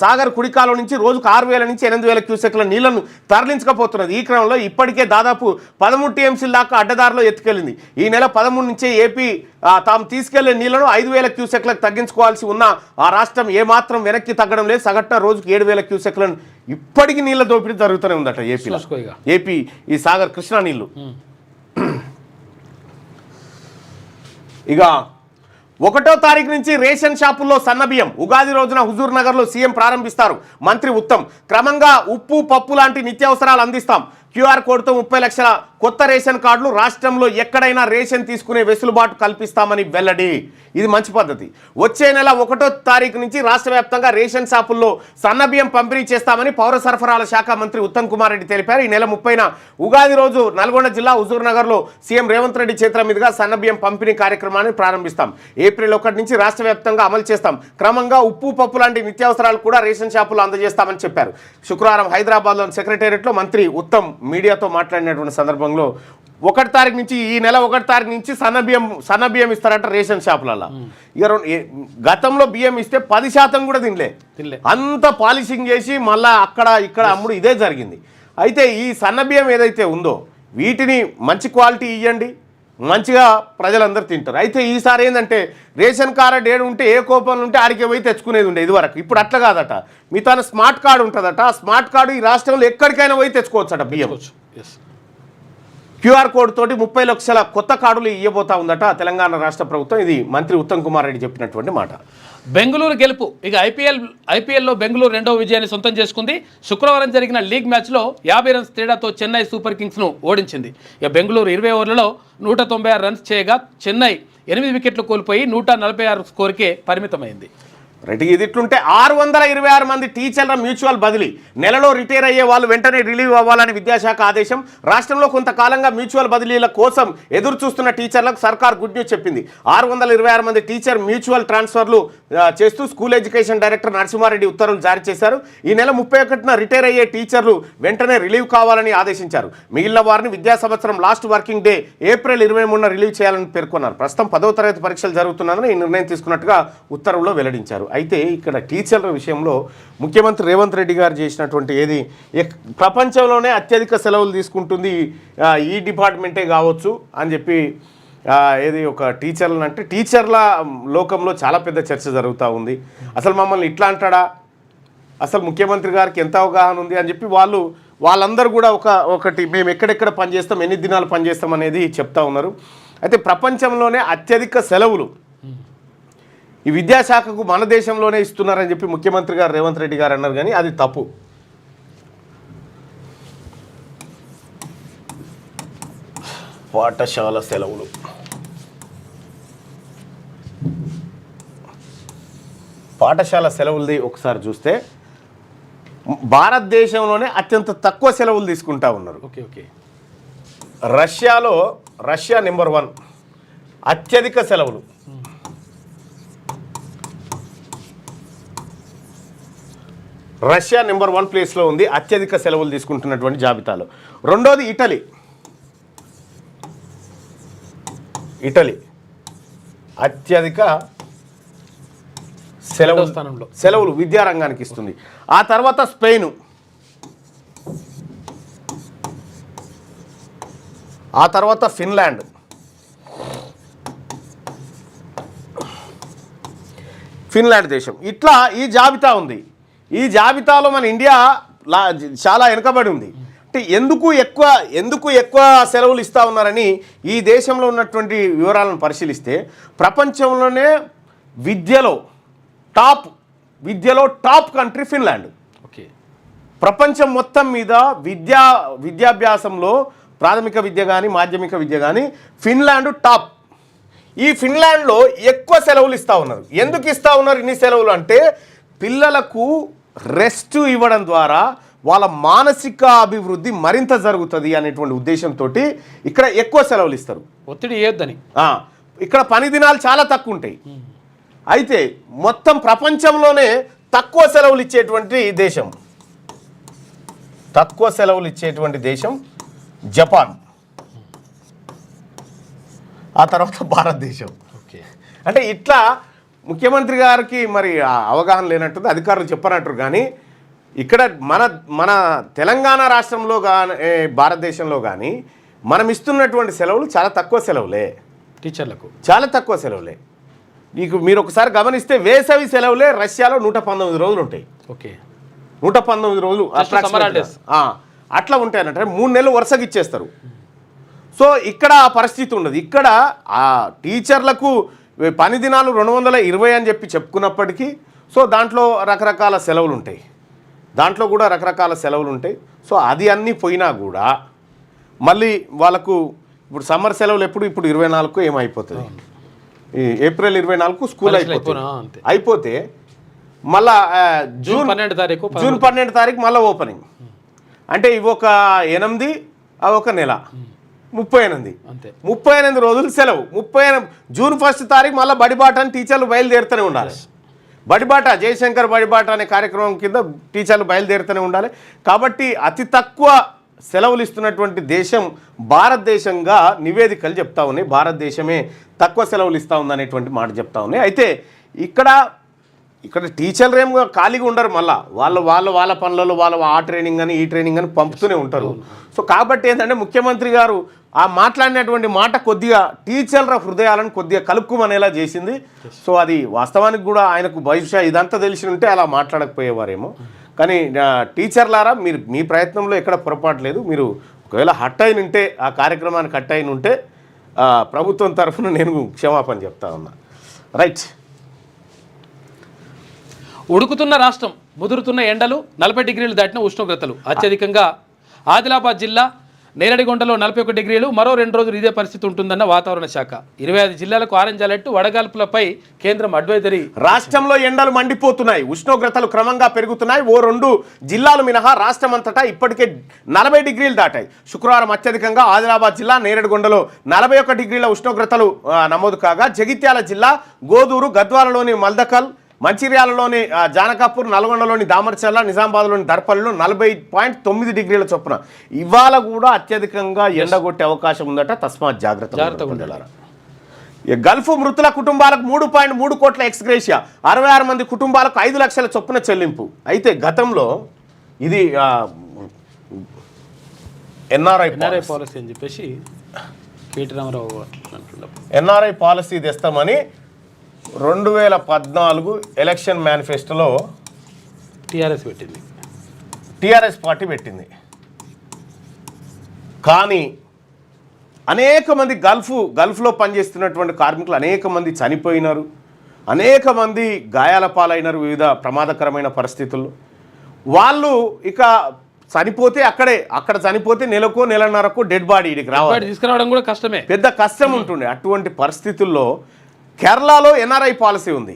సాగర్ కుడి కాల్వ నుంచి రోజుకు 6,000 నుంచి 8,000 క్యూసెక్ల నీళ్లను తరలించకపోతున్నది. ఈ క్రమంలో ఇప్పటికే దాదాపు 13 టీఎంసీల దాకా అడ్డదారిలో ఎత్తుకెళ్ళింది. ఈ నెల 13 నుంచే ఏపీ తాము తీసుకెళ్లే నీళ్లను 5,000 క్యూసెక్లకు తగ్గించుకోవాల్సి ఉన్న ఆ రాష్ట్రం ఏమాత్రం వెనక్కి తగ్గడం లేదు. సగటున రోజుకు 7,000 క్యూసెక్లను ఇప్పటికీ నీళ్ల దోపిడీ జరుగుతూనే ఉందట ఏపీలో. ఏపీ ఈ సాగర్ కృష్ణా నీళ్లు. ఇక 1వ తారీఖు నుంచి రేషన్ షాపుల్లో సన్నబియ్యం. ఉగాది రోజున హుజూర్ నగర్లో సీఎం ప్రారంభిస్తారు. మంత్రి ఉత్తమ్ క్రమంగా ఉప్పు పప్పు లాంటి నిత్యావసరాలు అందిస్తాం. క్యూఆర్ కోడ్తో 30 లక్షల కొత్త రేషన్ కార్డులు. రాష్ట్రంలో ఎక్కడైనా రేషన్ తీసుకునే వెసులుబాటు కల్పిస్తామని వెల్లడి. ఇది మంచి పద్ధతి. వచ్చే నెల 1వ తారీఖు నుంచి రాష్ట్ర వ్యాప్తంగా రేషన్ షాపుల్లో సన్నబియ్యం పంపిణీ చేస్తామని పౌర సరఫరాల శాఖ మంత్రి ఉత్తమ్ కుమార్ రెడ్డి తెలిపారు. ఈ నెల 30న ఉగాది రోజు నల్గొండ జిల్లా హుజూర్ నగర్లో సీఎం రేవంత్ రెడ్డి చేతుల మీదుగా సన్నబియ్యం పంపిణీ కార్యక్రమాన్ని ప్రారంభిస్తాం. ఏప్రిల్ 1 నుంచి రాష్ట్ర వ్యాప్తంగా అమలు చేస్తాం. క్రమంగా ఉప్పు పప్పు లాంటి నిత్యావసరాలు కూడా రేషన్ షాపుల్లో అందజేస్తామని చెప్పారు. శుక్రవారం హైదరాబాద్లోని సెక్రటేరియట్లో మంత్రి ఉత్తమ్ మీడియాతో మాట్లాడినటువంటి సందర్భంలో 1వ తారీఖు నుంచి ఈ నెల 1వ తారీఖు నుంచి సన్నబియ్యం ఇస్తారట రేషన్ షాపులలో. ఇక గతంలో బియ్యం ఇస్తే 10% కూడా తినలే. అంత పాలిషింగ్ చేసి మళ్ళీ అక్కడ ఇక్కడ అమ్ముడు ఇదే జరిగింది. అయితే ఈ సన్నబియ్యం ఏదైతే ఉందో వీటిని మంచి క్వాలిటీ ఇవ్వండి, మంచిగా ప్రజలందరూ తింటారు. అయితే ఈసారి ఏంటంటే రేషన్ కార్డు ఏడు ఉంటే ఏ కోపంలో ఉంటే ఆడికి పోయి తెచ్చుకునేది ఉండే ఇదివరకు. ఇప్పుడు అట్లా కాదట. మీ తన స్మార్ట్ కార్డు ఉంటుందట. ఆ స్మార్ట్ కార్డు ఈ రాష్ట్రంలో ఎక్కడికైనా పోయి తెచ్చుకోవచ్చట బియ్యం. క్యూఆర్ కోడ్ తోటి 30 లక్షల కొత్త కార్డులు ఇవ్వబోతా ఉందట తెలంగాణ రాష్ట్ర ప్రభుత్వం. ఇది మంత్రి ఉత్తమ్ కుమార్ రెడ్డి చెప్పినటువంటి మాట. బెంగళూరు గెలుపు. ఇక ఐపీఎల్లో బెంగళూరు 2వ విజయాన్ని సొంతం చేసుకుంది. శుక్రవారం జరిగిన లీగ్ మ్యాచ్లో 50 రన్స్ తేడాతో చెన్నై సూపర్ కింగ్స్ను ఓడించింది. ఇక బెంగళూరు 20 ఓవర్లలో 196 రన్స్ చేయగా చెన్నై 8 వికెట్లు కోల్పోయి 146 స్కోర్కే పరిమితమైంది. రైట్. ఇది ఇట్లుంటే 626 మంది టీచర్ల మ్యూచువల్ బదిలీ. నెలలో రిటైర్ అయ్యే వాళ్ళు వెంటనే రిలీవ్ అవ్వాలని విద్యాశాఖ ఆదేశం. రాష్ట్రంలో కొంతకాలంగా మ్యూచువల్ బదిలీల కోసం ఎదురు చూస్తున్న టీచర్లకు సర్కార్ గుడ్ న్యూస్ చెప్పింది. 626 మంది టీచర్ మ్యూచువల్ ట్రాన్స్ఫర్లు చేస్తూ స్కూల్ ఎడ్యుకేషన్ డైరెక్టర్ నరసింహారెడ్డి ఉత్తర్వులు జారీ చేశారు. ఈ నెల 31న రిటైర్ అయ్యే టీచర్లు వెంటనే రిలీవ్ కావాలని ఆదేశించారు. మిగిలిన వారిని విద్యా సంవత్సరం లాస్ట్ వర్కింగ్ డే ఏప్రిల్ 23న రిలీవ్ చేయాలని పేర్కొన్నారు. ప్రస్తుతం 10వ తరగతి పరీక్షలు జరుగుతున్నందున ఈ నిర్ణయం తీసుకున్నట్టుగా ఉత్తర్వుల్లో వెల్లడించారు. అయితే ఇక్కడ టీచర్ల విషయంలో ముఖ్యమంత్రి రేవంత్ రెడ్డి గారు చేసినటువంటి ఏది ప్రపంచంలోనే అత్యధిక సెలవులు తీసుకుంటుంది ఈ డిపార్ట్మెంటే కావచ్చు అని చెప్పి ఏది ఒక టీచర్లను అంటే టీచర్ల లోకంలో చాలా పెద్ద చర్చ జరుగుతూ ఉంది. అసలు మమ్మల్ని ఇట్లా అంటాడా, అసలు ముఖ్యమంత్రి గారికి ఎంత అవగాహన ఉంది అని చెప్పి వాళ్ళందరూ కూడా ఒకటి మేము ఎక్కడెక్కడ పనిచేస్తాం, ఎన్ని దినాలు పనిచేస్తాం అనేది చెప్తా ఉన్నారు. అయితే ప్రపంచంలోనే అత్యధిక సెలవులు ఈ విద్యాశాఖకు మన దేశంలోనే ఇస్తున్నారని చెప్పి ముఖ్యమంత్రి గారు రేవంత్ రెడ్డి గారు అన్నారు. కానీ అది తప్పు. పాఠశాల సెలవులు పాఠశాల సెలవులది ఒకసారి చూస్తే భారతదేశంలోనే అత్యంత తక్కువ సెలవులు తీసుకుంటా ఉన్నారు. రష్యా నెంబర్ 1 అత్యధిక సెలవులు. రష్యా నెంబర్ 1 ప్లేస్లో ఉంది అత్యధిక సెలవులు తీసుకుంటున్నటువంటి జాబితాలో. రెండోది ఇటలీ అత్యధిక సెలవులు విద్యారంగానికి ఇస్తుంది. ఆ తర్వాత స్పెయిన్, ఆ తర్వాత ఫిన్లాండ్, దేశం. ఇట్లా ఈ జాబితా ఉంది. ఈ జాబితాలో మన ఇండియా చాలా వెనుకబడి ఉంది. కాబట్టి ఎందుకు ఎక్కువ సెలవులు ఇస్తూ ఉన్నారని ఈ దేశంలో ఉన్నటువంటి వివరాలను పరిశీలిస్తే ప్రపంచంలోనే విద్యలో టాప్ కంట్రీ ఫిన్లాండ్. ఓకే. ప్రపంచం మొత్తం మీద విద్యాభ్యాసంలో ప్రాథమిక విద్య కానీ మాధ్యమిక విద్య కానీ ఫిన్లాండ్ టాప్. ఈ ఫిన్లాండ్లో ఎక్కువ సెలవులు ఇస్తూ ఉన్నారు. ఎందుకు ఇస్తూ ఉన్నారు ఇన్ని సెలవులు అంటే పిల్లలకు రెస్ట్ ఇవ్వడం ద్వారా వాళ్ళ మానసిక అభివృద్ధి మరింత జరుగుతుంది అనేటువంటి ఉద్దేశంతో ఇక్కడ ఎక్కువ సెలవులు ఇస్తారు. ఒత్తిడి ఇవ్వద్దని. ఇక్కడ పని దినాలు చాలా తక్కువ ఉంటాయి. అయితే మొత్తం ప్రపంచంలోనే తక్కువ సెలవులు ఇచ్చేటువంటి దేశం జపాన్, ఆ తర్వాత భారతదేశం. ఓకే. అంటే ఇట్లా ముఖ్యమంత్రి గారికి మరి అవగాహన లేనట్టుంది, అధికారులు చెప్పనట్టు. కానీ ఇక్కడ మన తెలంగాణ రాష్ట్రంలో కానీ భారతదేశంలో కానీ మనం ఇస్తున్నటువంటి సెలవులు చాలా తక్కువ సెలవులే, టీచర్లకు చాలా తక్కువ సెలవులే. మీరు ఒకసారి గమనిస్తే వేసవి సెలవులే రష్యాలో 119 రోజులు ఉంటాయి. ఓకే. 119 రోజులు అట్లా ఉంటాయనంటే 3 నెలలు వరుసగా ఇచ్చేస్తారు. సో ఇక్కడ ఆ పరిస్థితి ఉండదు. ఇక్కడ ఆ టీచర్లకు పని దినాలు 220 అని చెప్పుకున్నప్పటికీ సో దాంట్లో రకరకాల సెలవులు ఉంటాయి, సో అది అన్నీ పోయినా కూడా మళ్ళీ వాళ్ళకు ఇప్పుడు సమ్మర్ సెలవులు ఇప్పుడు 24కు ఏమైపోతుంది, ఏప్రిల్ 24కు స్కూల్ అయిపోతే మళ్ళా జూన్ 12 తారీఖు మళ్ళీ ఓపెనింగ్. అంటే ఇవి ఒక 8, అవి ఒక నెల, 38 రోజులు సెలవు. జూన్ 1 తారీఖు మళ్ళీ బడిబాట అని టీచర్లు బయలుదేరుతూనే ఉండాలి. బడిబాట జయశంకర్ బడిబాట అనే కార్యక్రమం కింద టీచర్లు బయలుదేరుతూనే ఉండాలి. కాబట్టి అతి తక్కువ సెలవులు ఇస్తున్నటువంటి దేశం భారతదేశంగా నివేదికలు చెప్తా ఉన్నాయి. భారతదేశమే తక్కువ సెలవులు ఇస్తూ ఉందనేటువంటి మాట చెప్తా ఉన్నాయి. అయితే ఇక్కడ టీచర్లు ఏమో ఖాళీగా ఉండరు, మళ్ళీ వాళ్ళ పనులలో ఆ ట్రైనింగ్ అని ఈ ట్రైనింగ్ అని పంపుతూనే ఉంటారు. సో కాబట్టి ఏంటంటే ముఖ్యమంత్రి గారు ఆ మాట్లాడినటువంటి మాట కొద్దిగా టీచర్ల హృదయాలను కొద్దిగా కలుపుకుమనేలా చేసింది. సో అది వాస్తవానికి కూడా ఆయనకు బహుశా ఇదంతా తెలిసి ఉంటే అలా మాట్లాడకపోయేవారేమో. కానీ టీచర్లారా మీరు మీ ప్రయత్నంలో ఎక్కడ పొరపాటు లేదు. మీరు ఒకవేళ ఆ కార్యక్రమానికి హట్ అయిన ఉంటే ప్రభుత్వం తరఫున నేను క్షమాపణ చెప్తా ఉన్నా. రైట్. ఉడుకుతున్న రాష్ట్రం, ముదురుతున్న ఎండలు, 40 డిగ్రీలు దాటిన ఉష్ణోగ్రతలు. అత్యధికంగా ఆదిలాబాద్ జిల్లా నేరడిగొండలో 41 డిగ్రీలు. మరో 2 రోజులు ఇదే పరిస్థితి ఉంటుందన్న వాతావరణ శాఖ. 25 జిల్లాలకు ఆరెంజ్ అలర్ట్. వడగాల్పులపై కేంద్రం అడ్వైజరీ. రాష్ట్రంలో ఎండలు మండిపోతున్నాయి, ఉష్ణోగ్రతలు క్రమంగా పెరుగుతున్నాయి. 2 జిల్లాలు మినహా రాష్ట్రమంతటా ఇప్పటికే 40 డిగ్రీలు దాటాయి. శుక్రవారం అత్యధికంగా ఆదిలాబాద్ జిల్లా నేరడిగొండలో 41 డిగ్రీల ఉష్ణోగ్రతలు నమోదు కాగా జగిత్యాల జిల్లా గోదూరు, గద్వాలలోని మల్దకల్, మంచిర్యాలలోని జానకాపూర్, నల్గొండలోని దామర్చల్ల, నిజామాబాద్లోని దర్పల్లిలో 40.9 డిగ్రీల చొప్పున ఇవాళ కూడా అత్యధికంగా ఎండగొట్టే అవకాశం ఉందట. తస్మాత్ జాగ్రత్త ఉండాలి. గల్ఫ్ మృతుల కుటుంబాలకు 3.3 కోట్ల ఎక్స్గ్రేషియా, 66 మంది కుటుంబాలకు 5 లక్షల చొప్పున చెల్లింపు. అయితే గతంలో ఇది ఎన్ఆర్ఐ పాలసీ అని చెప్పేసి ఎన్ఆర్ఐ పాలసీ తెస్తామని 2014 ఎలక్షన్ మేనిఫెస్టోలో టీఆర్ఎస్ పార్టీ పెట్టింది. కానీ అనేక మంది గల్ఫ్లో పనిచేస్తున్నటువంటి కార్మికులు అనేక మంది చనిపోయినారు, అనేక మంది గాయాల పాలైనారు వివిధ ప్రమాదకరమైన పరిస్థితుల్లో. వాళ్ళు ఇక చనిపోతే అక్కడ చనిపోతే నెలన్నరకు డెడ్ బాడీ ఇడికి రావాలి, తీసుకురావడం కూడా కష్టమే, పెద్ద కష్టం ఉంటుండే. అటువంటి పరిస్థితుల్లో కేరళలో ఎన్ఆర్ఐ పాలసీ ఉంది.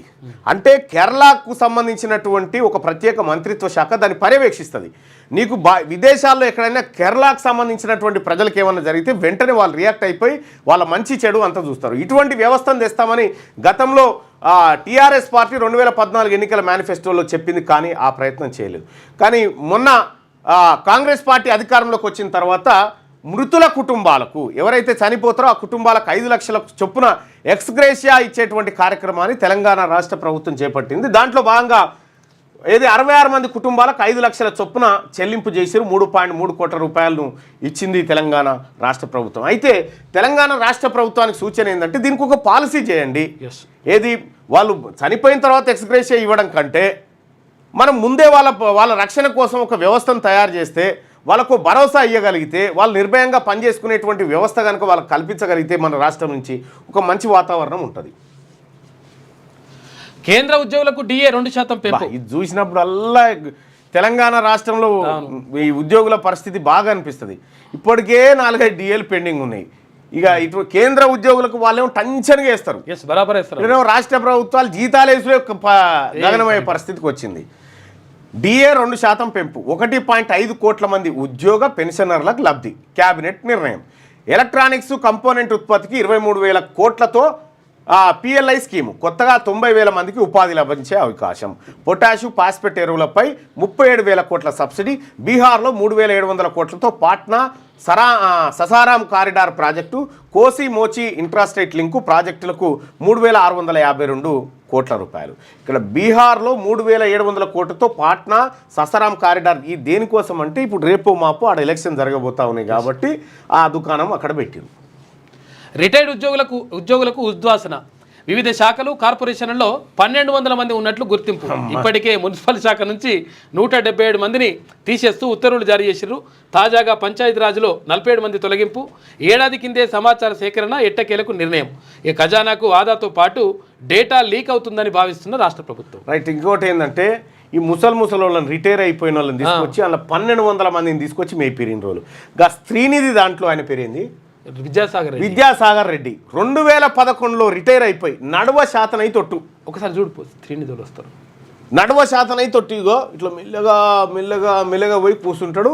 అంటే కేరళకు సంబంధించినటువంటి ఒక ప్రత్యేక మంత్రిత్వ శాఖ దాన్ని పర్యవేక్షిస్తుంది. నీకు విదేశాల్లో ఎక్కడైనా కేరళకు సంబంధించినటువంటి ప్రజలకు ఏమన్నా జరిగితే వెంటనే వాళ్ళు రియాక్ట్ అయిపోయి వాళ్ళ మంచి చెడు అంతా చూస్తారు. ఇటువంటి వ్యవస్థను తెస్తామని గతంలో టీఆర్ఎస్ పార్టీ 2014 ఎన్నికల మేనిఫెస్టోలో చెప్పింది, కానీ ఆ ప్రయత్నం చేయలేదు. కానీ మొన్న కాంగ్రెస్ పార్టీ అధికారంలోకి వచ్చిన తర్వాత మృతుల కుటుంబాలకు ఎవరైతే చనిపోతారో ఆ కుటుంబాలకు 5 లక్షల చొప్పున ఎక్స్గ్రేషియా ఇచ్చేటువంటి కార్యక్రమాన్ని తెలంగాణ రాష్ట్ర ప్రభుత్వం చేపట్టింది. దాంట్లో భాగంగా 66 మంది కుటుంబాలకు 5 లక్షల చొప్పున చెల్లింపు చేసి 3.3 కోట్ల రూపాయలను ఇచ్చింది తెలంగాణ రాష్ట్ర ప్రభుత్వం. అయితే తెలంగాణ రాష్ట్ర ప్రభుత్వానికి సూచన ఏంటంటే దీనికి ఒక పాలసీ చేయండి. ఏది వాళ్ళు చనిపోయిన తర్వాత ఎక్స్గ్రేషియా ఇవ్వడం కంటే మనం ముందే వాళ్ళ రక్షణ కోసం ఒక వ్యవస్థను తయారు చేస్తే వాళ్ళకు భరోసా ఇవ్వగలిగితే వాళ్ళు నిర్భయంగా పనిచేసుకునేటువంటి వ్యవస్థ కనుక వాళ్ళకి కల్పించగలిగితే మన రాష్ట్రం నుంచి ఒక మంచి వాతావరణం ఉంటుంది. కేంద్ర ఉద్యోగులకు DA 2% పెంపు. ఇది చూసినప్పుడల్లా తెలంగాణ రాష్ట్రంలో ఈ ఉద్యోగుల పరిస్థితి బాగా అనిపిస్తుంది. ఇప్పటికే 4-5 DAలు పెండింగ్ ఉన్నాయి. ఇక ఇటు కేంద్ర ఉద్యోగులకు వాళ్ళేమో టెన్షన్గా వేస్తారు, బరాబర్ వేస్తారు. రాష్ట్ర ప్రభుత్వాలు జీతాలు వేసే గగనమయ్యే పరిస్థితికి వచ్చింది. DA 2% పెంపు, 1.5 కోట్ల మంది ఉద్యోగ పెన్షనర్లకు లబ్ధి, కేబినెట్ నిర్ణయం. ఎలక్ట్రానిక్స్ కంపోనెంట్ ఉత్పత్తికి 23,000 కోట్లతో PLI స్కీము, కొత్తగా 90,000 మందికి ఉపాధి లభించే అవకాశం. పొటాషు పాస్పేట్ ఎరువులపై 37,000 కోట్ల సబ్సిడీ. బీహార్లో 3,700 కోట్లతో పాట్నా ససారాం కారిడార్ ప్రాజెక్టు. కోసి మోచి ఇంట్రాస్టేట్ లింకు ప్రాజెక్టులకు 3,652 కోట్ల రూపాయలు. ఇక్కడ బీహార్లో 3,700 కోట్లతో పాట్నా ససారాం కారిడార్. ఈ దేనికోసం అంటే ఇప్పుడు రేపు మాపు ఆడ ఎలక్షన్ జరగబోతా ఉన్నాయి కాబట్టి ఆ దుకాణం అక్కడ పెట్టింది. రిటైర్డ్ ఉద్యోగులకు ఉద్వాసన. వివిధ శాఖలు కార్పొరేషన్లలో 1,200 మంది ఉన్నట్లు గుర్తింపు. ఇప్పటికే మున్సిపల్ శాఖ నుంచి 177 మందిని తీసేస్తూ ఉత్తర్వులు జారీ చేసిర్రు. తాజాగా పంచాయతీరాజ్లో 47 మంది తొలగింపు. ఏడాది కిందే సమాచార సేకరణ ఎట్టకేలకు నిర్ణయం. ఈ ఖజానాకు ఆదాతో పాటు డేటా లీక్ అవుతుందని భావిస్తున్న రాష్ట్ర ప్రభుత్వం. రైట్. ఇంకోటి ఏంటంటే ఈ ముసలి వాళ్ళని రిటైర్ అయిపోయిన వాళ్ళని తీసుకొచ్చి అలా 1,200 మందిని తీసుకొచ్చి మేపిరిన రోజులు. గా శ్రీనిధి దాంట్లో ఆయన పేరేంది, విద్యాసాగర్ రెడ్డి 2011లో రిటైర్ అయిపోయి నడువ శాతనై తొట్టు. ఒకసారి చూడిపో, శ్రీనిధులు వస్తారు. నడువ శాతనై తొట్టు ఇగో ఇట్లా మెల్లగా మెల్లగా మెల్లగా పోయి కూర్చుంటాడు.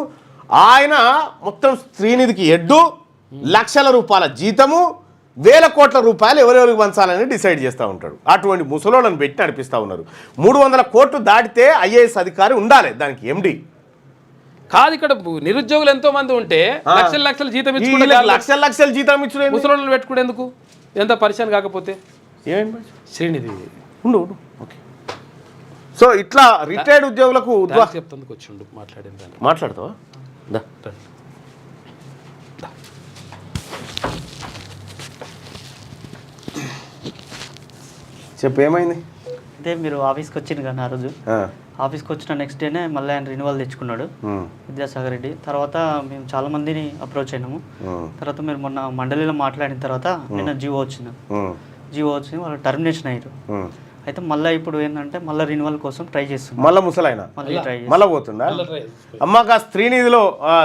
ఆయన మొత్తం శ్రీనిధికి ఎడ్డు, లక్షల రూపాయల జీతము, 1,000 కోట్ల రూపాయలు ఎవరెవరికి పంచాలని డిసైడ్ చేస్తూ ఉంటాడు. అటువంటి ముసలోళ్ళని పెట్టి నడిపిస్తూ ఉన్నారు. 300 కోట్లు దాటితే IAS అధికారి ఉండాలి, దానికి MD కాదు. ఇక్కడ నిరుద్యోగులు ఎంతో మంది ఉంటే లక్షల జీతం లక్షల జీతం ఇచ్చుడు ముసలోళ్ళని పెట్టుకునేందుకు, ఎంత పరిచయం కాకపోతే శ్రీనిధి ఉండు. ఓకే. సో ఇట్లా రిటైర్డ్ ఉద్యోగులకు చెప్తందుకు వచ్చిండు, మాట్లాడతావా? చెప్పు, ఏమైంది? అయితే మీరు ఆఫీస్కి వచ్చింది కానీ ఆ రోజు ఆఫీస్కి వచ్చిన నెక్స్ట్ డేనే మళ్ళీ ఆయన రెన్యువల్ తెచ్చుకున్నాడు విద్యాసాగర్ రెడ్డి. తర్వాత మేము చాలా మందిని అప్రోచ్ అయినాము. తర్వాత మీరు మొన్న మండలిలో మాట్లాడిన తర్వాత నిన్న జియో వచ్చింది, వాళ్ళు టర్మినేషన్ అయ్యారు. అయితే మళ్ళీ ఇప్పుడు ఏంటంటే మళ్ళీ రెన్యువల్ కోసం ట్రై చేస్తున్నాం. మళ్ళీ ముసలైన మళ్ళీ పోతుందా? అమ్మక శ్రీనిధిలో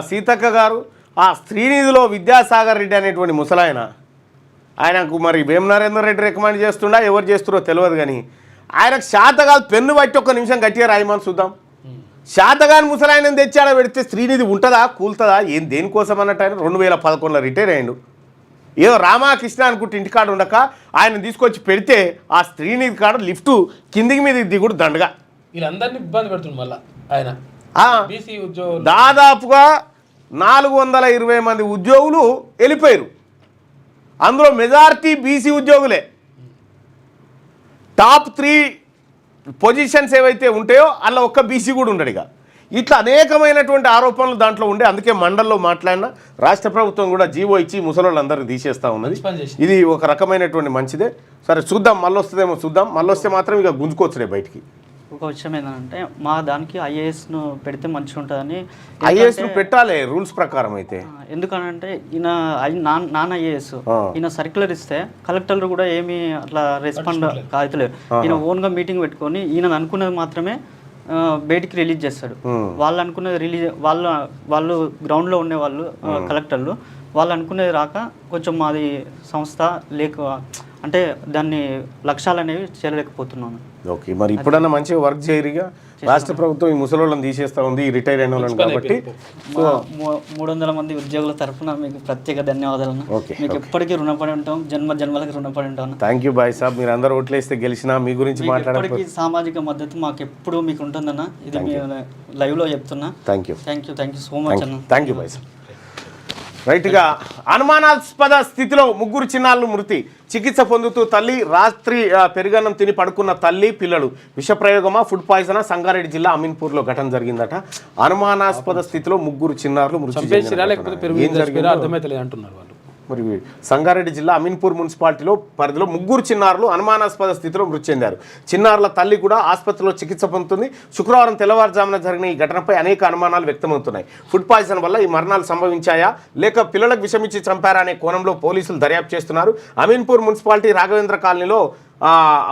సీతక్క గారు, ఆ శ్రీనిధిలో విద్యాసాగర్ రెడ్డి అనేటువంటి ముసలాయన, ఆయనకు మరి వేమ నరేందర్ రెడ్డి రికమెండ్ చేస్తుండా ఎవరు చేస్తున్నారో తెలియదు, కానీ ఆయనకు శాతగాలు పెన్ను బట్టి 1 నిమిషం గట్టిగా రాయమని చూద్దాం. శాతగాని ముసలాయన తెచ్చాడ పెడితే శ్రీనిధి ఉంటుందా, కూలుతుందా, ఏం దేనికోసం అన్నట్టు. ఆయన 2011లో రిటైర్ అయ్యాడు. ఏదో రామకృష్ణ అనుకుంటే ఇంటికాడ ఉండక ఆయన తీసుకొచ్చి పెడితే ఆ శ్రీనిధి కాడ లిఫ్ట్ కిందికి మీద దిగుడు దండగా వీళ్ళందరినీ ఇబ్బంది పెడుతుంది. మళ్ళీ ఆయన దాదాపుగా 420 మంది ఉద్యోగులు వెళ్ళిపోయారు. అందులో మెజారిటీ బీసీ ఉద్యోగులే. టాప్ 3 పొజిషన్స్ ఏవైతే ఉంటాయో అందులో ఒక్క బీసీ కూడా ఉండడు. ఇట్లా అనేకమైనటువంటి ఆరోపణలు దాంట్లో ఉండే, అందుకే మండల్లో మాట్లాడిన రాష్ట్ర ప్రభుత్వం కూడా జీవో ఇచ్చి ముసలోళ్ళందరినీ తీసేస్తూ ఉన్నది. ఇది ఒక రకమైనటువంటి మంచిదే. సరే చూద్దాం, మళ్ళీ వస్తుందేమో చూద్దాం. మళ్ళీ వస్తే మాత్రం ఇక గుంజుకోవచ్చులే బయటికి. ఒక విషయం ఏంటంటే మా దానికి IASను పెడితే మంచిగా ఉంటుందని. IASను పెట్టాలి రూల్స్ ప్రకారం. అయితే ఎందుకనంటే ఈయన నాన్ IAS, ఈయన సర్క్యులర్ ఇస్తే కలెక్టర్లు కూడా ఏమి అట్లా రెస్పాండ్ కావట్లేదు. ఈయన ఓన్గా మీటింగ్ పెట్టుకొని ఈయన అనుకున్నది మాత్రమే బయటికి రిలీజ్ చేస్తాడు. వాళ్ళు అనుకున్నది రిలీజ్ వాళ్ళు గ్రౌండ్లో ఉండే వాళ్ళు కలెక్టర్లు వాళ్ళు అనుకునేది రాక కొంచెం మాది సంస్థ అంటే దాన్ని లక్ష్యాలు అనేవి చేరలేకపోతున్నాను. ఓకే, మరి ఇప్పుడన్నా మంచిగా వర్క్ చేయరిగా. రాష్ట్ర ప్రభుత్వం ఈ ముసలోళ్ళని తీసేస్తా ఉంది, ఈ రిటైర్ అయిన వాళ్ళని. కాబట్టి 300 మంది ఉద్యోగుల తరఫున మీకు ప్రత్యేక ధన్యవాదాలు. మీకు ఎప్పటికీ రుణపడి ఉంటాం, జన్మలకు రుణపడి ఉంటాం. థ్యాంక్ యూ బాయ్ సాబ్. మీరు అందరూ ఓట్లేస్తే గెలిచినా మీ గురించి మాట్లాడడానికి సామాజిక మద్దతు మాకు ఎప్పుడు మీకు ఉంటుందన్న, ఇది మీ లైవ్లో చెప్తున్నా. థ్యాంక్ యూ సో మచ్ అన్న. Thank you bye sir. రైట్గా అనుమానాస్పద స్థితిలో 3 చిన్నారులు మృతి. చికిత్స పొందుతూ తల్లి, రాత్రి పెరుగన్నం తిని పడుకున్న తల్లి పిల్లలు. విషప్రయోగమా, ఫుడ్ పాయిజనా? సంగారెడ్డి జిల్లా అమీన్పూర్లో ఘటన జరిగిందట. అనుమానాస్పద స్థితిలో 3 చిన్నారులు మృతి. ఏం జరిగిందో అర్థమైతలేదు అంటున్నారు వాళ్ళు. మరి సంగారెడ్డి జిల్లా అమీన్పూర్ మున్సిపాలిటీలో పరిధిలో 3 చిన్నారులు అనుమానాస్పద స్థితిలో మృతి చెందారు. చిన్నారుల తల్లి కూడా ఆసుపత్రిలో చికిత్స పొందుతుంది. శుక్రవారం తెల్లవారుజామున జరిగిన ఈ ఘటనపై అనేక అనుమానాలు వ్యక్తమవుతున్నాయి. ఫుడ్ పాయిజన్ వల్ల ఈ మరణాలు సంభవించాయా లేక పిల్లలకు విషమిచ్చి చంపారా అనే కోణంలో పోలీసులు దర్యాప్తు చేస్తున్నారు. అమీన్పూర్ మున్సిపాలిటీ రాఘవేంద్ర కాలనీలో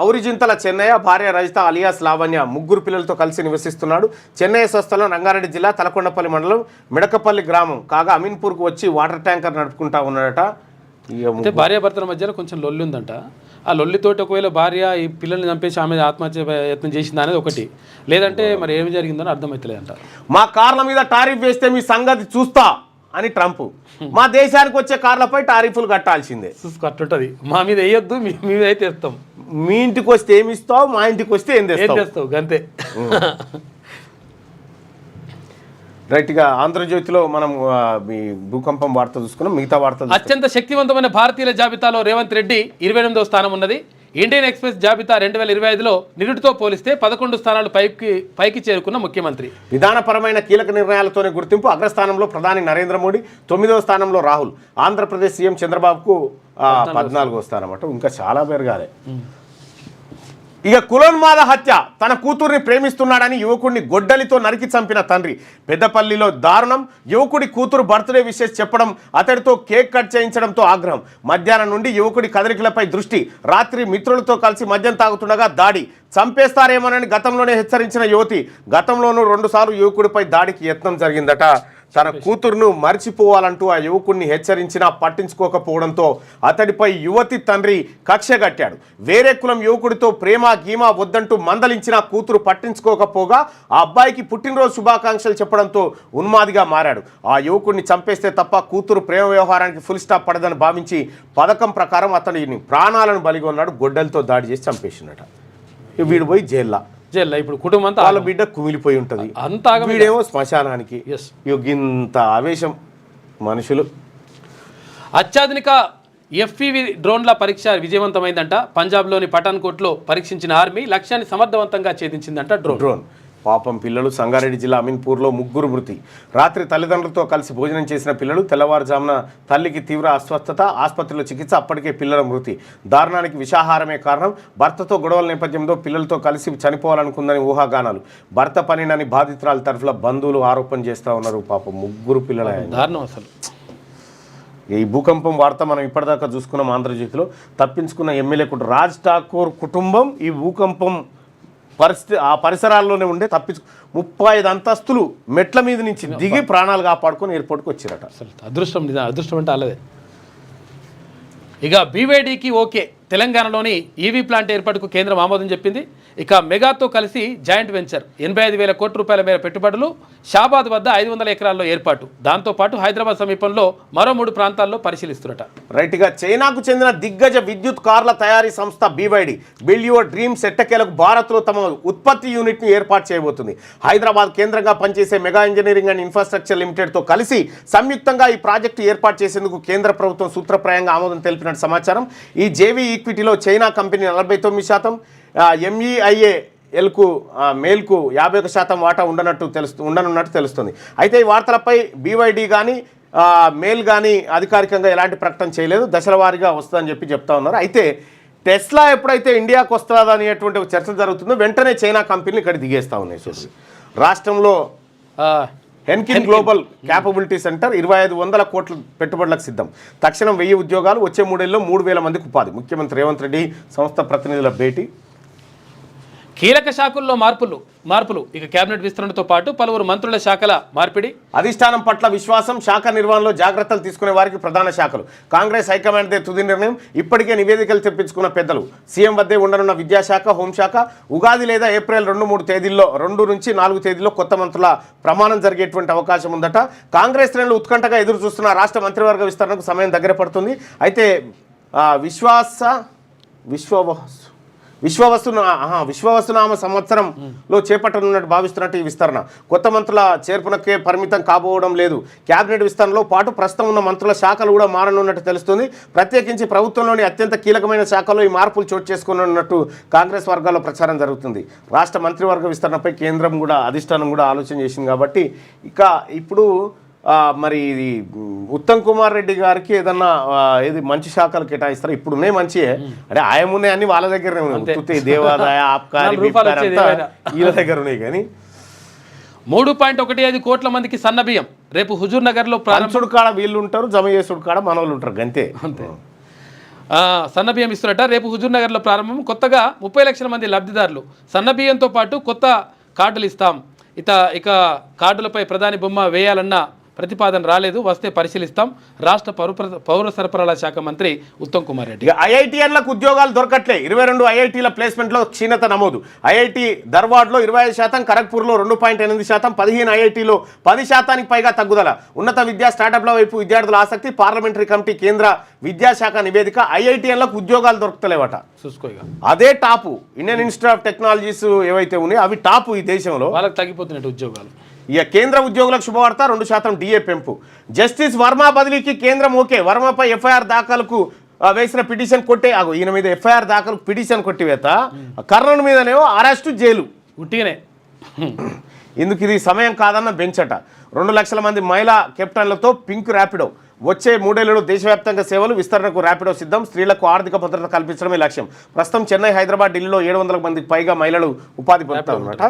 ఔరిజింతల చెన్నయ్య, భార్య రజిత అలియాస్ లావణ్య 3 పిల్లలతో కలిసి నివసిస్తున్నాడు. చెన్నయ్య స్వస్థలం రంగారెడ్డి జిల్లా తలకొండపల్లి మండలం మిడకపల్లి గ్రామం కాగా అమీన్పూర్కు వచ్చి వాటర్ ట్యాంకర్ నడుపుకుంటా ఉన్నాడట. అంటే భార్యాభర్తల మధ్యలో కొంచెం లొల్లి ఉందంట. ఆ లొల్లితోటి ఒకవేళ భార్య ఈ పిల్లల్ని చంపేసి ఆమె ఆత్మహత్య యత్నం చేసింది అనేది ఒకటి, లేదంటే మరి ఏమి జరిగిందని అర్థమవుతలేదంట. మా కార్ల మీద టారిఫ్ వేస్తే మీ సంగతి చూస్తా అని ట్రంప్, మా దేశానికి వచ్చే కార్లపై టారిఫ్లు కట్టాల్సిందే. కట్టుంటది, మా మీద వేయొద్దు, మీ మీద అయితే ఇస్తాం. మీ ఇంటికి వస్తే ఏమి ఇస్తావు, మా ఇంటికి వస్తే ఏం తెస్తావు అంతే. రైట్గా ఆంధ్రజ్యోతిలో మనం మీ భూకంపం వార్త చూసుకున్నాం. మిగతా వార్తలు అత్యంత శక్తివంతమైన భారతీయుల జాబితాలో రేవంత్ రెడ్డి 28వ స్థానం ఉన్నది. ఇండియన్ ఎక్స్ప్రెస్ జాబితా 2025లో నిరుటితో పోలిస్తే 11 స్థానాలు పైకి చేరుకున్న ముఖ్యమంత్రి. విధానపరమైన కీలక నిర్ణయాలతోనే గుర్తింపు. అగ్రస్థానంలో ప్రధాని నరేంద్ర మోడీ, 9వ స్థానంలో రాహుల్. ఆంధ్రప్రదేశ్ సీఎం చంద్రబాబుకు 14వ స్థానం అట. ఇంకా చాలా పెరగాలి. ఇక కులోన్మాద హత్య. తన కూతుర్ని ప్రేమిస్తున్నాడని యువకుడిని గొడ్డలితో నరికి చంపిన తండ్రి. పెద్దపల్లిలో దారుణం. యువకుడి కూతురు బర్త్డే విషెస్ చెప్పడం, అతడితో కేక్ కట్ చేయించడంతో ఆగ్రహం. మధ్యాహ్నం నుండి యువకుడి కదలికలపై దృష్టి. రాత్రి మిత్రులతో కలిసి మద్యం తాగుతుండగా దాడి. చంపేస్తారేమోనని గతంలోనే హెచ్చరించిన యువతి. గతంలోనూ 2 సార్లు యువకుడిపై దాడికి యత్నం జరిగిందట. తన కూతురును మర్చిపోవాలంటూ ఆ యువకుడిని హెచ్చరించినా పట్టించుకోకపోవడంతో అతడిపై యువతి తండ్రి కక్షగట్టాడు. వేరే కులం యువకుడితో ప్రేమ గీమా వద్దంటూ మందలించిన కూతురు పట్టించుకోకపోగా ఆ అబ్బాయికి పుట్టినరోజు శుభాకాంక్షలు చెప్పడంతో ఉన్మాదిగా మారాడు. ఆ యువకుడిని చంపేస్తే తప్ప కూతురు ప్రేమ వ్యవహారానికి ఫుల్ స్టాప్ పడదని భావించి పథకం ప్రకారం అతడిని ప్రాణాలను బలిగొన్నాడు. గొడ్డలతో దాడి చేసి చంపేసినట. వీడు పోయి జైల్లో. ఇప్పుడు కుటుంబం అంతా వాళ్ళ బిడ్డ కుమిలిపోయి ఉంటుంది. అంతా వీడేమో శ్మశానానికి. ఇంత ఆవేశం మనుషులు. అత్యాధునిక FPV డ్రోన్ల పరీక్ష విజయవంతమైందంట. పంజాబ్లోని పఠాన్కోట్లో పరీక్షించిన ఆర్మీ లక్ష్యాన్ని సమర్థవంతంగా ఛేదించిందంట. డ్రోన్ పాపం పిల్లలు. సంగారెడ్డి జిల్లా అమీన్పూర్లో 3 మృతి. రాత్రి తల్లిదండ్రులతో కలిసి భోజనం చేసిన పిల్లలు. తెల్లవారుజామున తల్లికి తీవ్ర అస్వస్థత, ఆసుపత్రిలో చికిత్స. అప్పటికే పిల్లల మృతి. దారుణానికి విషాహారమే కారణం. భర్తతో గొడవల నేపథ్యంలో పిల్లలతో కలిసి చనిపోవాలనుకుందని ఊహాగానాలు. భర్త పనినని బాధితురాల తరఫున బంధువులు ఆరోపణ చేస్తూ ఉన్నారు. పాపం 3 పిల్లల దారుణం అసలు. ఈ భూకంపం వార్త మనం ఇప్పటిదాకా చూసుకున్నాం ఆంధ్రజ్యోతిలో. తప్పించుకున్న ఎమ్మెల్యే రాజ్ ఠాకూర్ కుటుంబం ఈ భూకంపం పరిస్థితి ఆ పరిసరాల్లోనే ఉండే 35 అంతస్తులు మెట్ల మీద నుంచి దిగి ప్రాణాలు కాపాడుకొని ఎయిర్పోర్ట్కి వచ్చారట. అసలు అదృష్టం అంటే అలాదే. ఇక BYDకి ఓకే. తెలంగాణలోని EV ప్లాంట్ ఏర్పాటుకు కేంద్రం ఆమోదం చెప్పింది. ఇక మెగాతో కలిసి జాయింట్ వెంచర్ 85,000 కోట్ల రూపాయల మేర పెట్టుబడులు. షాబాద్ వద్ద 500 ఎకరాల్లో ఏర్పాటు. దాంతోపాటు హైదరాబాద్ సమీపంలో మరో 3 ప్రాంతాల్లో పరిశీలిస్తున్నట. రైట్గా చైనాకు చెందిన దిగ్గజ విద్యుత్ కార్ల తయారీ సంస్థ BYD బిల్డ్ యువర్ డ్రీమ్స్ ఎట్టకేలకు భారత్లో తమ ఉత్పత్తి యూనిట్ను ఏర్పాటు చేయబోతుంది. హైదరాబాద్ కేంద్రంగా పనిచేసే మెగా ఇంజనీరింగ్ అండ్ ఇన్ఫ్రాస్ట్రక్చర్ లిమిటెడ్తో కలిసి సంయుక్తంగా ఈ ప్రాజెక్టు ఏర్పాటు చేసేందుకు కేంద్ర ప్రభుత్వం సూత్రప్రాయంగా ఆమోదం తెలిపినట్టు సమాచారం. ఈ జేవీ ఈక్విటీలో చైనా కంపెనీ 49%, MEIALకు మేల్కు 51% వాటా ఉండనున్నట్టు తెలుస్తుంది. అయితే ఈ వార్తలపై BYD కానీ మేల్ కానీ అధికారికంగా ఎలాంటి ప్రకటన చేయలేదు. దశల వారీగా వస్తుందని చెప్తా ఉన్నారు. అయితే టెస్లా ఎప్పుడైతే ఇండియాకు వస్తుందా అనేటువంటి చర్చ జరుగుతుందో వెంటనే చైనా కంపెనీలు ఇక్కడ దిగేస్తూ ఉన్నాయి. రాష్ట్రంలో హెన్కిన్ గ్లోబల్ క్యాపబిలిటీ సెంటర్ 2,500 కోట్ల పెట్టుబడులకు సిద్ధం. తక్షణం 1000 ఉద్యోగాలు. వచ్చే 3 ఏళ్లలో 3,000 మందికి ఉపాధి. ముఖ్యమంత్రి రేవంత్ రెడ్డి సంస్థ ప్రతినిధుల భేటీ. కీలక శాఖల్లో మార్పులు. ఇక కేబినెట్ విస్తరణతో పాటు పలువురు మంత్రుల శాఖల మార్పిడి. అధిష్టానం పట్ల విశ్వాసం. శాఖ నిర్వహణలో జాగ్రత్తలు తీసుకునే వారికి ప్రధాన శాఖలు. కాంగ్రెస్ హైకమాండ్దే తుది నిర్ణయం. ఇప్పటికే నివేదికలు తెప్పించుకున్న పెద్దలు. సీఎం వద్దే ఉండనున్న విద్యాశాఖ, హోంశాఖ. ఉగాది లేదా ఏప్రిల్ 2-3 తేదీల్లో 2 నుంచి 4 తేదీల్లో కొత్త మంత్రుల ప్రమాణం జరిగేటువంటి అవకాశం ఉందట. కాంగ్రెస్ శ్రేణులు ఉత్కంఠగా ఎదురు చూస్తున్న రాష్ట్ర మంత్రివర్గ విస్తరణకు సమయం దగ్గర పడుతుంది. అయితే విశ్వవస్తునామ సంవత్సరంలో చేపట్టనున్నట్టు భావిస్తున్నట్టు ఈ విస్తరణ. కొత్త మంత్రుల చేర్పునకే పరిమితం కాబోవడం లేదు. కేబినెట్ విస్తరణలో పాటు ప్రస్తుతం ఉన్న మంత్రుల శాఖలు కూడా మారనున్నట్టు తెలుస్తుంది. ప్రత్యేకించి ప్రభుత్వంలోని అత్యంత కీలకమైన శాఖలో ఈ మార్పులు చోటు చేసుకున్నట్టు కాంగ్రెస్ వర్గాల్లో ప్రచారం జరుగుతుంది. రాష్ట్ర మంత్రివర్గ విస్తరణపై కేంద్రం కూడా అధిష్టానం కూడా ఆలోచన చేసింది కాబట్టి ఇక ఇప్పుడు మరి ఇది ఉత్తమ్ కుమార్ రెడ్డి గారికి ఏదన్నా ఏది మంచి శాఖలు కేటాయిస్తారా? ఇప్పుడు ఉన్నాయి మంచియే, అంటే ఆయమున్నాయి అన్ని వాళ్ళ దగ్గరనే ఉన్నాయి, దేవాదాయ ఆబ్కారీ వీళ్ళ దగ్గర ఉన్నాయి. కానీ 3.15 కోట్ల మందికి సన్నబియ్యం రేపు హుజూర్ నగర్లో పంచుడు కాడ వీళ్ళు ఉంటారు, జమ చేసుడు కాడ మనోళ్ళు ఉంటారు, అంతే. సన్నబియ్యం ఇస్తున్నట్ట. రేపు హుజూర్ నగర్లో ప్రారంభం. కొత్తగా 30 లక్షల మంది లబ్ధిదారులు. సన్నబియ్యంతో పాటు కొత్త కార్డులు ఇస్తాం. ఇక కార్డులపై ప్రధాని బొమ్మ వేయాలన్న ప్రతిపాదన రాలేదు, వస్తే పరిశీలిస్తాం. రాష్ట్ర పౌర సరఫరాల శాఖ మంత్రి ఉత్తమ్ కుమార్ రెడ్డి. ఐఐటీఎన్లకు ఉద్యోగాలు దొరకట్లే. 22 ఐఐటీల ప్లేస్మెంట్లో క్షీణత నమోదు. ఐఐటి ధర్వాడ్లో 25%, ఖరగ్పూర్లో 2.8%, 15 ఐఐటీలో 10% పైగా తగ్గుదల. ఉన్నత విద్యా స్టార్టప్ల వైపు విద్యార్థుల ఆసక్తి. పార్లమెంటరీ కమిటీ కేంద్ర విద్యాశాఖ నివేదిక. ఐఐటీఎన్లకు ఉద్యోగాలు దొరకలేవట. చూసుకోగా అదే top. Indian institute of technologies ఏవైతే ఉన్నాయో అవి టాపు ఈ దేశంలో. వాళ్ళకి తగ్గిపోతున్నట్టు ఉద్యోగాలు. ఇక కేంద్ర ఉద్యోగులకు శుభవార్త, 2% డిఏ పెంపు. జస్టిస్ వర్మ బదిలీకి కేంద్రం ఓకే. వర్మపై ఎఫ్ఐఆర్ దాఖలకు వేసిన పిటిషన్ ఈయన మీద ఎఫ్ఐఆర్ దాఖలు పిటిషన్ కొట్టివేత, కర్ణన్ మీదనేమో అరెస్టు, జైలు ఉట్టిగానే. ఇందుకు ఇది సమయం కాదన్న బెంచట. 2 లక్షల మంది మహిళా కెప్టెన్లతో పింక్ ర్యాపిడో. వచ్చే 3 ఏళ్లలో దేశవ్యాప్తంగా సేవలు విస్తరణకు ర్యాపిడో సిద్ధం. స్త్రీలకు ఆర్థిక భద్రత కల్పించడమే లక్ష్యం. ప్రస్తుతం చెన్నై, హైదరాబాద్, ఢిల్లీలో 700 మందికి పైగా మహిళలు ఉపాధి పొందుతారన్నమాట.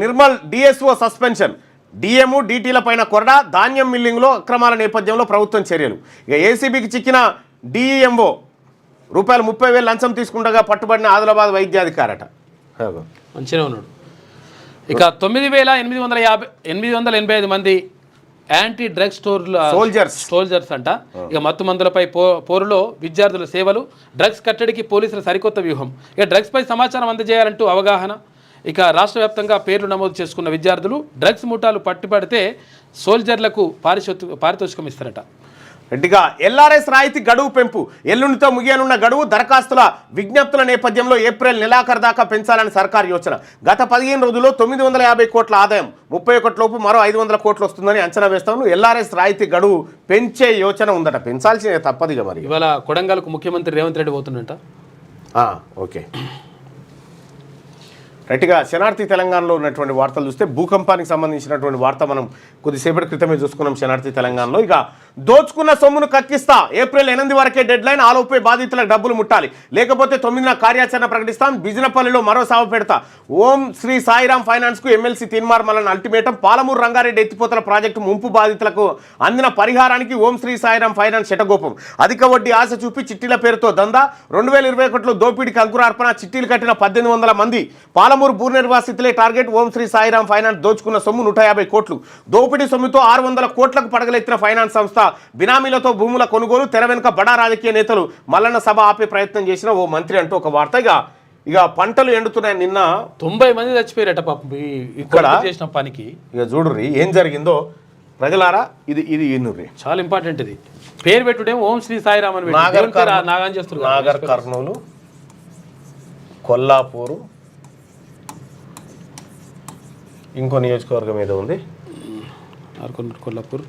Nirmal DSO suspension. డిఎంఓ డిటీల పైన కొరడా. ధాన్యం మిల్లింగ్లో అక్రమాల నేపథ్యంలో ప్రభుత్వం చర్యలు. ఇక ఏసీబీకి చిక్కిన డిఎంఓ ₹30,000 లంచం తీసుకుండగా పట్టుబడిన ఆదిలాబాద్ వైద్యాధికారట. మంచిగా ఉన్నాడు. ఇక 9,885 మంది యాంటీ డ్రగ్ సోల్జర్స్ అంట. ఇక మత్తు మందులపై పోరులో విద్యార్థుల సేవలు. డ్రగ్స్ కట్టడికి పోలీసుల సరికొత్త వ్యూహం. ఇక డ్రగ్స్పై సమాచారం అందజేయాలంటూ అవగాహన. ఇక రాష్ట్ర వ్యాప్తంగా పేర్లు నమోదు చేసుకున్న విద్యార్థులు డ్రగ్స్ ముఠాలు పట్టుబడితే సోల్జర్లకు పారితోషికం ఇస్తారట. రెడ్డిగా ఎల్ఆర్ఎస్ రాయితీ గడువు పెంపు. ఎల్లుండితో ముగియనున్న గడువు. దరఖాస్తుల విజ్ఞప్తుల నేపథ్యంలో ఏప్రిల్ నెలాఖరు దాకా పెంచాలని సర్కార్ యోచన. గత 15 రోజుల్లో 950 కోట్ల ఆదాయం. 31 లోపు మరో 500 కోట్లు వస్తుందని అంచనా వేస్తాను. ఎల్ఆర్ఎస్ రాయితీ గడువు పెంచే యోచన ఉందట. పెంచాల్సిన తప్పదిగా. మరి ఇవాళ కొడంగల్కు ముఖ్యమంత్రి రేవంత్ రెడ్డి పోతుందంట. ఓకే రైట్గా. శనార్థి తెలంగాణలో ఉన్నటువంటి వార్తలు చూస్తే భూకంపానికి సంబంధించినటువంటి వార్త మనం కొద్దిసేపటి క్రితమే చూసుకున్నాం. శనార్థి తెలంగాణలో ఇక దోచుకున్న సొమ్మును కక్కిస్తా. ఏప్రిల్ 8 వరకే డెడ్ లైన్. ఆలోపే బాధితులకు డబ్బులు ముట్టాలి, లేకపోతే 9న కార్యాచరణ ప్రకటిస్తాం. బిజినపల్లిలో మరో సాగు పెడతా. ఓం శ్రీ సాయిరాం ఫైనాన్స్కు ఎమ్మెల్సీ తీన్మార్ మల్లన్ అల్టిమేటం. పాలమూరు రంగారెడ్డి ఎత్తిపోతల ప్రాజెక్టు ముంపు బాధితులకు అందిన పరిహారానికి ఓం శ్రీ సాయిరాం ఫైనాన్స్ శటగోపం. అధిక వడ్డీ ఆశ చూపి చిట్టీల పేరుతో దందా. 2021లో దోపిడీకి అంకురార్పణ. చిట్టీలు కట్టిన 1800 మంది. పాలమూరు భూ నిర్వాసితులే టార్గెట్. ఓం శ్రీ సాయిరాం ఫైనాన్స్ దోచుకున్న సొమ్ము 150 కోట్లు. దోపిడీ సొమ్ముతో 600 కోట్లకు పడగలెత్తిన ఫైనాన్స్ సంస్థ. బినామీలతో భూముల కొనుగోలు. తెర వెనుక బడా రాజకీయ నేతలు. మల్లన్న సభ ఆపే ప్రయత్నం చేసిన ఓ మంత్రి అంటూ ఒక వార్త. ఇక పంటలు ఎండుతున్నాయి. నిన్న 90 మంది చచ్చిపోయారట పాపం ఇక్కడ చేసిన పనికి. ఇక చూడుర్రి ఏం జరిగిందో ప్రజలారా. ఇది ఇన్నుర్రి, చాలా ఇంపార్టెంట్. ఇది పేరు పెట్టుడేమో ఓం శ్రీ సాయిరామ్ అని. నాగర్ కర్నూలు, కొల్లాపూరు, ఇంకో నియోజకవర్గం ఏదో ఉంది. కొల్లాపూర్,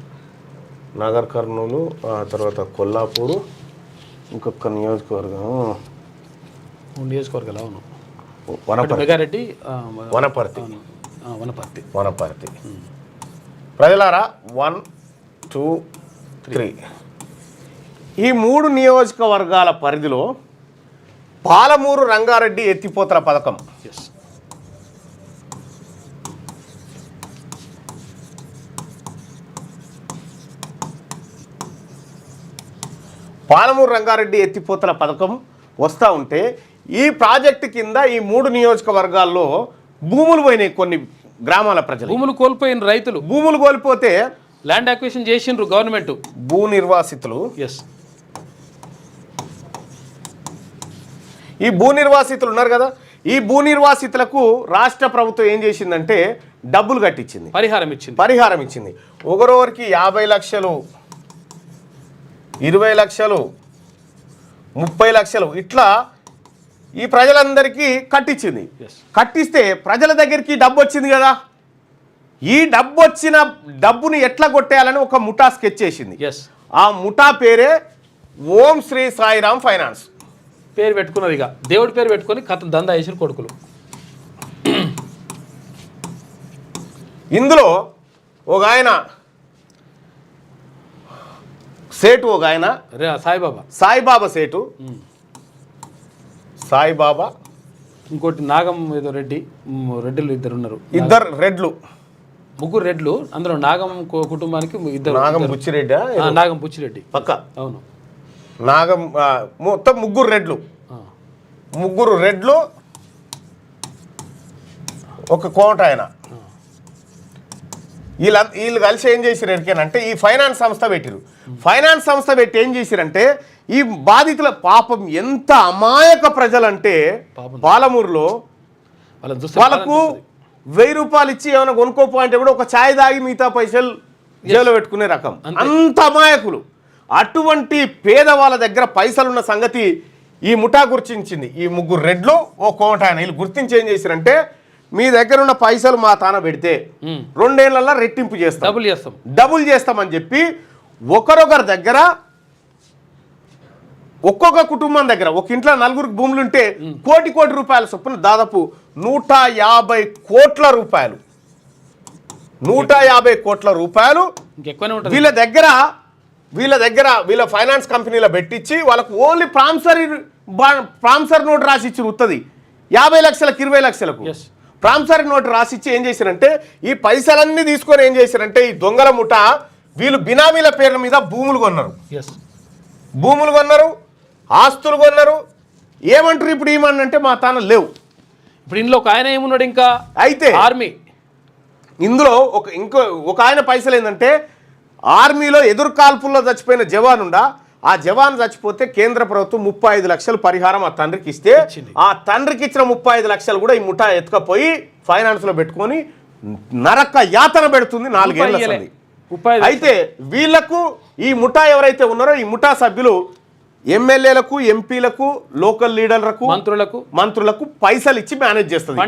నాగర్ కర్నూలు, తర్వాత కొల్లాపూరు, ఇంకొక నియోజకవర్గం వనపర్తి. ప్రజలారా 1, 2, 3 ఈ 3 నియోజకవర్గాల పరిధిలో పాలమూరు రంగారెడ్డి ఎత్తిపోతల పథకం. పాలమూరు రంగారెడ్డి ఎత్తిపోతల పథకం వస్తూ ఉంటే ఈ ప్రాజెక్టు కింద ఈ 3 నియోజకవర్గాల్లో భూములు పోయినాయి. కొన్ని గ్రామాల ప్రజలు భూములు కోల్పోయిన రైతులు భూములు కోల్పోతే ల్యాండ్ అక్విజిషన్ చేసిండ్రు గవర్నమెంట్. భూ నిర్వాసితులు ఈ భూ నిర్వాసితులు ఉన్నారు కదా, ఈ భూ నిర్వాసితులకు రాష్ట్ర ప్రభుత్వం ఏం చేసిందంటే డబ్బులు కట్టించింది, పరిహారం ఇచ్చింది. ఒకరోరికి 50 లక్షలు, 20 లక్షలు, 30 లక్షలు ఇట్లా ఈ ప్రజలందరికీ కట్టించింది. కట్టిస్తే ప్రజల దగ్గరికి డబ్బు వచ్చింది కదా, ఈ డబ్బు వచ్చిన డబ్బుని ఎట్లా కొట్టేయాలని ఒక ముఠా స్కెచ్ చేసింది. ఆ ముఠా పేరే ఓం శ్రీ సాయిరాం ఫైనాన్స్. పేరు పెట్టుకున్నది, ఇక దేవుడి పేరు పెట్టుకొని కథ దందా వేసిన కొడుకులు. ఇందులో ఒక ఆయన సేటు, ఒక ఆయన సాయిబాబా సాయిబాబా సేటు, సాయిబాబా, ఇంకోటి నాగం ఏదో రెడ్డి, రెడ్డిలు ఇద్దరు ఉన్నారు, ఇద్దరు రెడ్లు, ముగ్గురు రెడ్లు. అందులో నాగం కుటుంబానికి ఇద్దరు, నాగం బుచ్చిరెడ్డి, నాగం బుచ్చిరెడ్డి పక్క, అవును, నాగం మొత్తం ముగ్గురు రెడ్లు, ముగ్గురు రెడ్లు, ఒక కోట ఆయన. వీళ్ళు కలిసి ఏం చేసిరు ఎరికేనంటే ఈ ఫైనాన్స్ సంస్థ పెట్టిరు. ఫైనాన్స్ సంస్థ పెట్టి ఏం చేసిరంటే ఈ బాధితుల పాపం ఎంత అమాయక ప్రజలంటే పాలమూరులో వాళ్ళకు 1000 రూపాయలు ఇచ్చి ఏమైనా కొనుక్కోపో అంటే కూడా ఒక ఛాయ్ తాగి మిగతా పైసలు జేబులో పెట్టుకునే రకం, అంత అమాయకులు. అటువంటి పేదవాళ్ళ దగ్గర పైసలున్న సంగతి ఈ ముఠా గుర్తించింది. ఈ ముగ్గురు రెడ్లు, ఓ కోట ఆయన. వీళ్ళు గుర్తించి ఏం చేసిరంటే మీ దగ్గర ఉన్న పైసలు మా తాన పెడితే 2 ఏళ్లలో రెట్టింపు చేస్తాం, డబుల్ చేస్తామని చెప్పి ఒకరొకరి దగ్గర ఒక్కొక్క కుటుంబం దగ్గర ఒక ఇంట్లో 4 భూములు ఉంటే కోటి రూపాయల చొప్పున దాదాపు 150 కోట్ల రూపాయలు, 150 కోట్ల రూపాయలు వీళ్ళ దగ్గర వీళ్ళ ఫైనాన్స్ కంపెనీలో పెట్టించి వాళ్ళకు ఓన్లీ ప్రామిసరీ నోట్ రాసి ఇచ్చి ఉత్తది 50 లక్షలకు 20 లక్షలకు ప్రామిసరీ నోట్ రాసిచ్చి ఏం చేశారంటే ఈ పైసలన్నీ తీసుకొని ఏం చేశారంటే ఈ దొంగల ముఠ వీళ్ళు బినామీల పేర్ల మీద భూములు కొన్నారు, ఆస్తులు కొన్నారు. ఏమంటారు ఇప్పుడు ఏమన్నంటే మా తాన లేవు. ఇప్పుడు ఇందులో ఒక ఆయన ఏమున్నాడు ఇంకా అయితే ఆర్మీ, ఇందులో ఒక ఆయన పైసలు ఏంటంటే ఆర్మీలో ఎదురు కాల్పుల్లో చచ్చిపోయిన జవాన్ ఉండా, ఆ జవాన్ చచ్చిపోతే కేంద్ర ప్రభుత్వం 35 లక్షలు పరిహారం ఆ తండ్రికి ఇస్తే ఆ తండ్రికి ఇచ్చిన 35 లక్షలు కూడా ఈ ముఠా ఎత్తుకపోయి ఫైనాన్స్ లో పెట్టుకొని నరక యాతన పెడుతుంది 4 ఏళ్ల సంది. అయితే వీళ్లకు ఈ ముఠా ఎవరైతే ఉన్నారో ఈ ముఠా సభ్యులు ఎమ్మెల్యేలకు, ఎంపీలకు, లోకల్ లీడర్లకు, మంత్రులకు పైసలు ఇచ్చి మేనేజ్ చేస్తుంది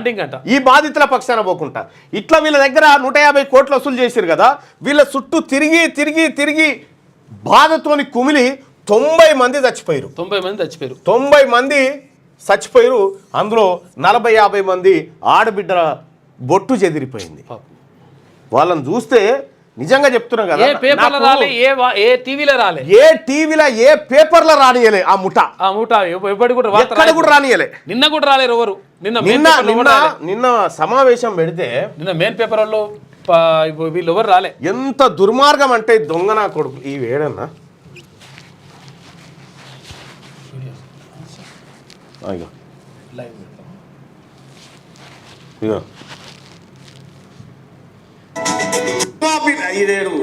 ఈ బాధితుల పక్షాన పోకుండా. ఇట్లా వీళ్ళ దగ్గర 150 కోట్లు వసూలు చేశారు కదా, వీళ్ళ చుట్టూ తిరిగి బాధతోని కుమిలి 90 మంది చచ్చిపోయారు. 90 మంది చచ్చిపోయారు. అందులో 40-50 మంది ఆడబిడ్డల బొట్టు చెదిరిపోయింది. వాళ్ళని చూస్తే నిజంగా చెప్తున్నా కదా, ఏ టీవీలో ఏ పేపర్లో రానియలే ఆ ముఠా ఎక్కడ కూడా రానియలే. నిన్న కూడా రాలేరు ఎవరు. నిన్న సమావేశం పెడితే నిన్న మెయిన్ పేపర్ వాళ్ళు వీళ్ళు ఎవరు రాలే. ఎంత దుర్మార్గం అంటే దొంగ నా కొడుకు ఈ వేడన్నా. ఇగో 5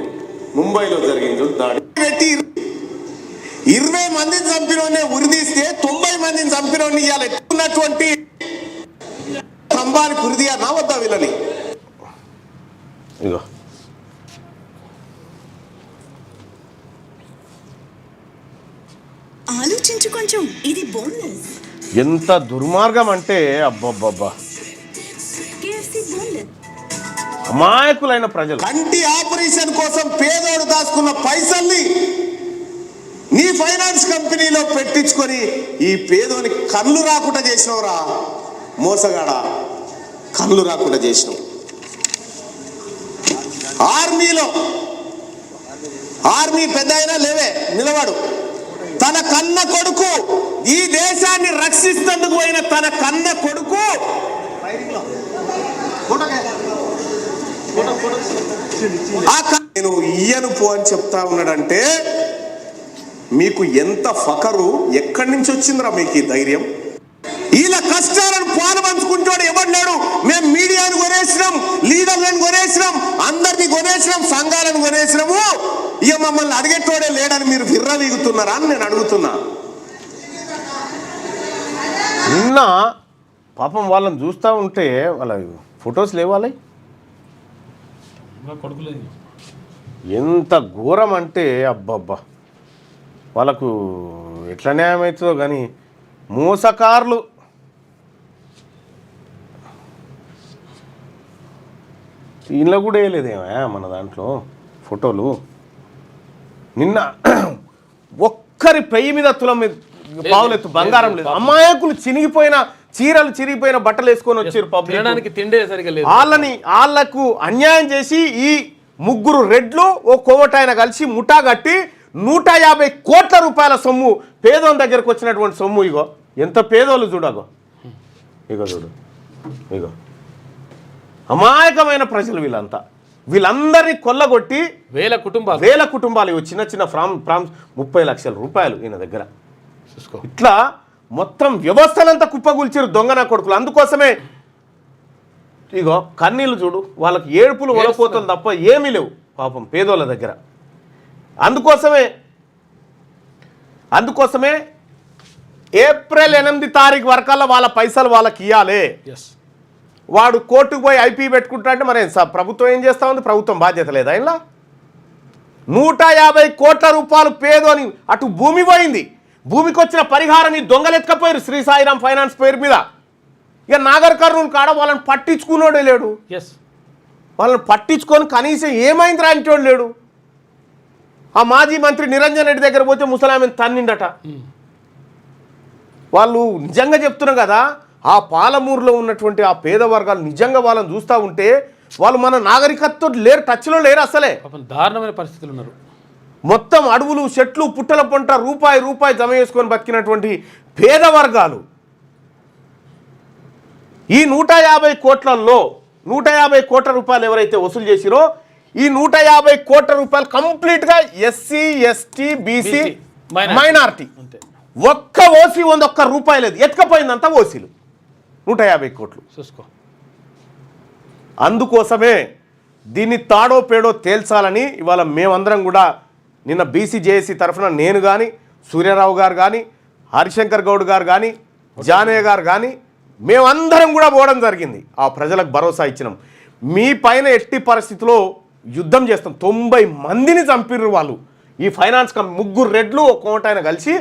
ముంబైలో జరిగింది దాడి పెట్టి 20 మందిని చంపినోనే ఉరిదీస్తే 90 మందిని చంపినోని ఇవాళ ఉన్నటువంటి స్తంభానికి ఉరిదీయనా వద్దా వీళ్ళని? ఇగో ఆలోచించు కొంచెం, ఇది బోనస్. ఎంత దుర్మార్గం అంటే అబ్బబ్బబ్బా. అమాయకులైన ప్రజలు కంటి ఆపరేషన్ కోసం పేదోడు దాచుకున్న పైసల్ని నీ ఫైనాన్స్ కంపెనీలో పెట్టించుకొని ఈ పేదోని కళ్ళు రాకుండా చేసినవురా మోసగాడా, కళ్ళు రాకుండా చేసినావు. ఆర్మీ పెద్ద అయినా లేవే నిలబడు. తన కన్న కొడుకు ఈ దేశాన్ని రక్షిస్తేందుకు పోయిన తన కన్న కొడుకు నేను ఇయ్యను పో అని చెప్తా ఉన్నాడంటే మీకు ఎంత ఫకరు, ఎక్కడి నుంచి వచ్చిందిరా మీకు ఈ ధైర్యం? వీళ్ళ కష్టాలను పాలు పంచుకుంటాడు ఎవడు లేడు. మేము మీడియాను కొనేసినాం, లీడర్లను కొనేసినాం, అందరినీ కొనేసినాం, సంఘాలను కొనేసినాము, ఇక మమ్మల్ని అడిగేటోడే లేడని మీరు విర్రవీగుతున్నారా అని నేను అడుగుతున్నా. నిన్న పాపం వాళ్ళని చూస్తూ ఉంటే వాళ్ళ ఫొటోస్ లేవాలి. ఎంత ఘోరం అంటే అబ్బబ్బా, వాళ్ళకు ఎట్లా న్యాయం అవుతుందో కానీ మోసకారులు. ఇంట్లో కూడా వేయలేదేమా మన దాంట్లో ఫోటోలు. నిన్న ఒక్కరి పెయ్యి మీద తులం పావులెత్తు బంగారం లేదు. అమాయకులు చినిగిపోయిన చీరలు, చిరిగిపోయిన బట్టలు వేసుకొని వచ్చారు పబ్లిక్. తిండే సరిగా లేదు. వాళ్లకు అన్యాయం చేసి ఈ ముగ్గురు రెడ్లు ఓ కోమటాయన కలిసి ముఠా కట్టి 150 కోట్ల రూపాయల సొమ్ము పేదోని దగ్గరకు వచ్చినటువంటి సొమ్ము. ఇగో ఎంత పేదోళ్ళు చూడగో, ఇగో చూడు, ఇగో అమాయకమైన ప్రజలు వీళ్ళంతా. వీళ్ళందరినీ కొల్లగొట్టి వేల కుటుంబాలు ఇవి చిన్న చిన్న ఫ్రామ్స్ 30 లక్షల రూపాయలు ఈయన దగ్గర. ఇట్లా మొత్తం వ్యవస్థనంతా కుప్పగూల్చారు దొంగన కొడుకులు. అందుకోసమే ఇగో కన్నీళ్ళు చూడు, వాళ్ళకి ఏడుపులు ఒలపోతలు తప్ప ఏమీ లేవు పాపం పేదోళ్ళ దగ్గర. అందుకోసమే ఏప్రిల్ 8 తారీఖు వరకల్లా వాళ్ళ పైసలు వాళ్ళకి ఇవ్వాలి. వాడు కోర్టుకు పోయి ఐపీ పెట్టుకుంటా అంటే మరి ప్రభుత్వం ఏం చేస్తా ఉంది? ప్రభుత్వం బాధ్యత లేదా? ఇలా 150 కోట్ల రూపాయలు పేదోని అటు భూమి పోయింది. భూమికి వచ్చిన పరిహారం ఈ దొంగలు ఎత్తుకపోయారు శ్రీ సాయిరామ్ ఫైనాన్స్ పేరు మీద. ఇక నాగర్ కర్నూలు కాడ వాళ్ళని పట్టించుకున్నాడే లేడు. వాళ్ళని పట్టించుకొని కనీసం ఏమైంది రాంటోడు లేడు. ఆ మాజీ మంత్రి నిరంజన్ రెడ్డి దగ్గర పోతే ముసలామెను తన్నిండట. వాళ్ళు నిజంగా చెప్తున్నారు కదా, ఆ పాలమూరులో ఉన్నటువంటి ఆ పేద వర్గాలు నిజంగా వాళ్ళని చూస్తూ ఉంటే వాళ్ళు మన నాగరికతతో లేరు, టచ్లో లేరు అసలే. దారుణమైన పరిస్థితులు ఉన్నారు. మొత్తం అడవులు చెట్లు పుట్టల పంట రూపాయి జమ చేసుకొని బతికినటువంటి పేద వర్గాలు. ఈ 150 కోట్లలో 150 కోట్ల రూపాయలు ఎవరైతే వసూలు చేసిరో ఈ 150 కోట్ల రూపాయలు కంప్లీట్గా ఎస్సీ ఎస్టీ బీసీ మైనారిటీ. ఒక్క ఓసీ ఒక్క రూపాయి లేదు, ఎత్తుకపోయిందంతా ఓసీలు 150 కోట్లు. చూసుకో. అందుకోసమే దీన్ని తాడో పేడో తేల్చాలని ఇవాళ మేమందరం కూడా నిన్న బీసీ జేఏసీ తరఫున నేను కానీ, సూర్యారావు గారు కానీ, హరిశంకర్ గౌడ్ గారు కానీ, జానయ్య గారు కానీ మేమందరం కూడా పోవడం జరిగింది. ఆ ప్రజలకు భరోసా ఇచ్చినాం. మీ పైన ఎట్టి పరిస్థితిలో యుద్ధం చేస్తాం. 90 మందిని చంపిర్రు వాళ్ళు. ఈ ఫైనాన్స్ ముగ్గురు రెడ్లు ఒక కోమటాయన కలిసి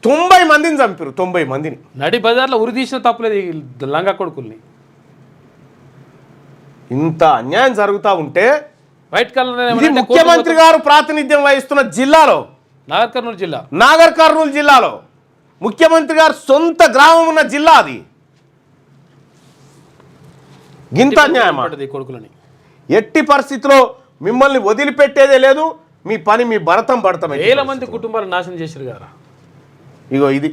90 మందిని చంపిర్రు. 90 మందిని నడి బజార్లో ఉరిదీసిన తప్పలేదు లంగా కొడుకుల్ని. ఇంత అన్యాయం జరుగుతూ ఉంటే వైట్ కలర్ ముఖ్యమంత్రి గారు ప్రాతినిధ్యం వహిస్తున్న జిల్లాలో నాగర్ కర్నూలు జిల్లాలో ముఖ్యమంత్రి గారు సొంత గ్రామం ఉన్న జిల్లా అది. గింత అన్యాయం కొడుకులని. ఎట్టి పరిస్థితిలో మిమ్మల్ని వదిలిపెట్టేదే లేదు. మీ పని మీ భరతం పడతాం. వేల మంది కుటుంబాలు నాశనం చేశారు కదా. ఇగో ఇది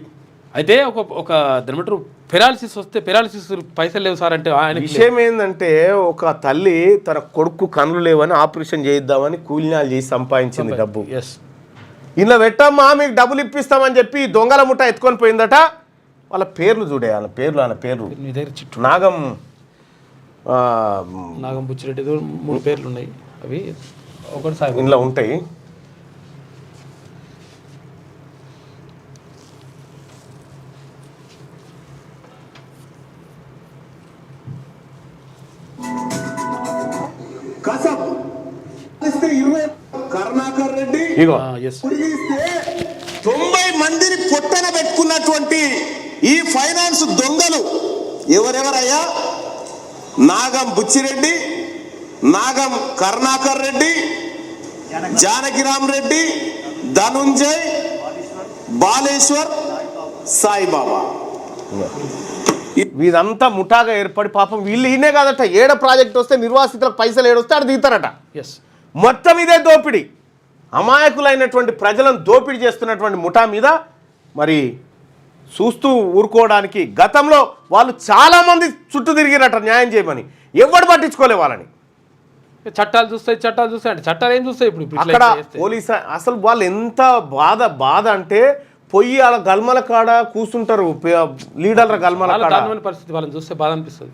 అయితే ఒక ఏమంటారు పెరాలసిస్ వస్తే పెరాలసిస్ పైసలు లేవు సార్ అంటే ఆయన విషయం ఏంటంటే ఒక తల్లి తన కొడుకు కళ్ళు లేవని ఆపరేషన్ చేయిద్దామని కూలినాలు చేసి సంపాదించింది డబ్బు. ఇలా పెట్టమ్మా మీకు డబ్బులు ఇప్పిస్తామని చెప్పి దొంగల ముఠ ఎత్తుకొని పోయిందట. వాళ్ళ పేర్లు చూడే, ఆయన పేర్లు నాగం బుచ్చిరెడ్డి 3 పేర్లు ఉన్నాయి. అవి ఒకటి ఇంట్లో ఉంటాయి. కరుణాకర్ రెడ్డి 90 మందిని పొట్టన పెట్టుకున్నటువంటి ఈ ఫైనాన్స్ దొంగలు ఎవరెవరయ్యా? నాగం బుచ్చిరెడ్డి, నాగం కరుణాకర్ రెడ్డి, జానకిరామ్ రెడ్డి, ధనుంజయ్, బాలేశ్వర్, సాయిబాబా. వీరంతా ముఠాగా ఏర్పడి పాపం వీళ్ళు ఈయనే కాదట, ఏడ ప్రాజెక్ట్ వస్తే నిర్వాసితులకు పైసలు ఏడొస్తే అక్కడ దిగుతారట. మొత్తం ఇదే దోపిడీ. అమాయకులైనటువంటి ప్రజలను దోపిడీ చేస్తున్నటువంటి ముఠా మీద మరి చూస్తూ ఊరుకోవడానికి గతంలో వాళ్ళు చాలామంది చుట్టూ తిరిగిరట న్యాయం చేయమని. ఎవడు పట్టించుకోలే వాళ్ళని. చట్టాలు చూస్తాయి అంటే చట్టాలు ఏం చూస్తాయి ఇప్పుడు అక్కడ పోలీసు అసలు వాళ్ళు ఎంత బాధ అంటే పొయ్యి అలా గల్మల కాడ కూర్చుంటారు లీడర్ల గల్మల కాడ. పరిస్థితి వాళ్ళని చూస్తే బాధ అనిపిస్తుంది.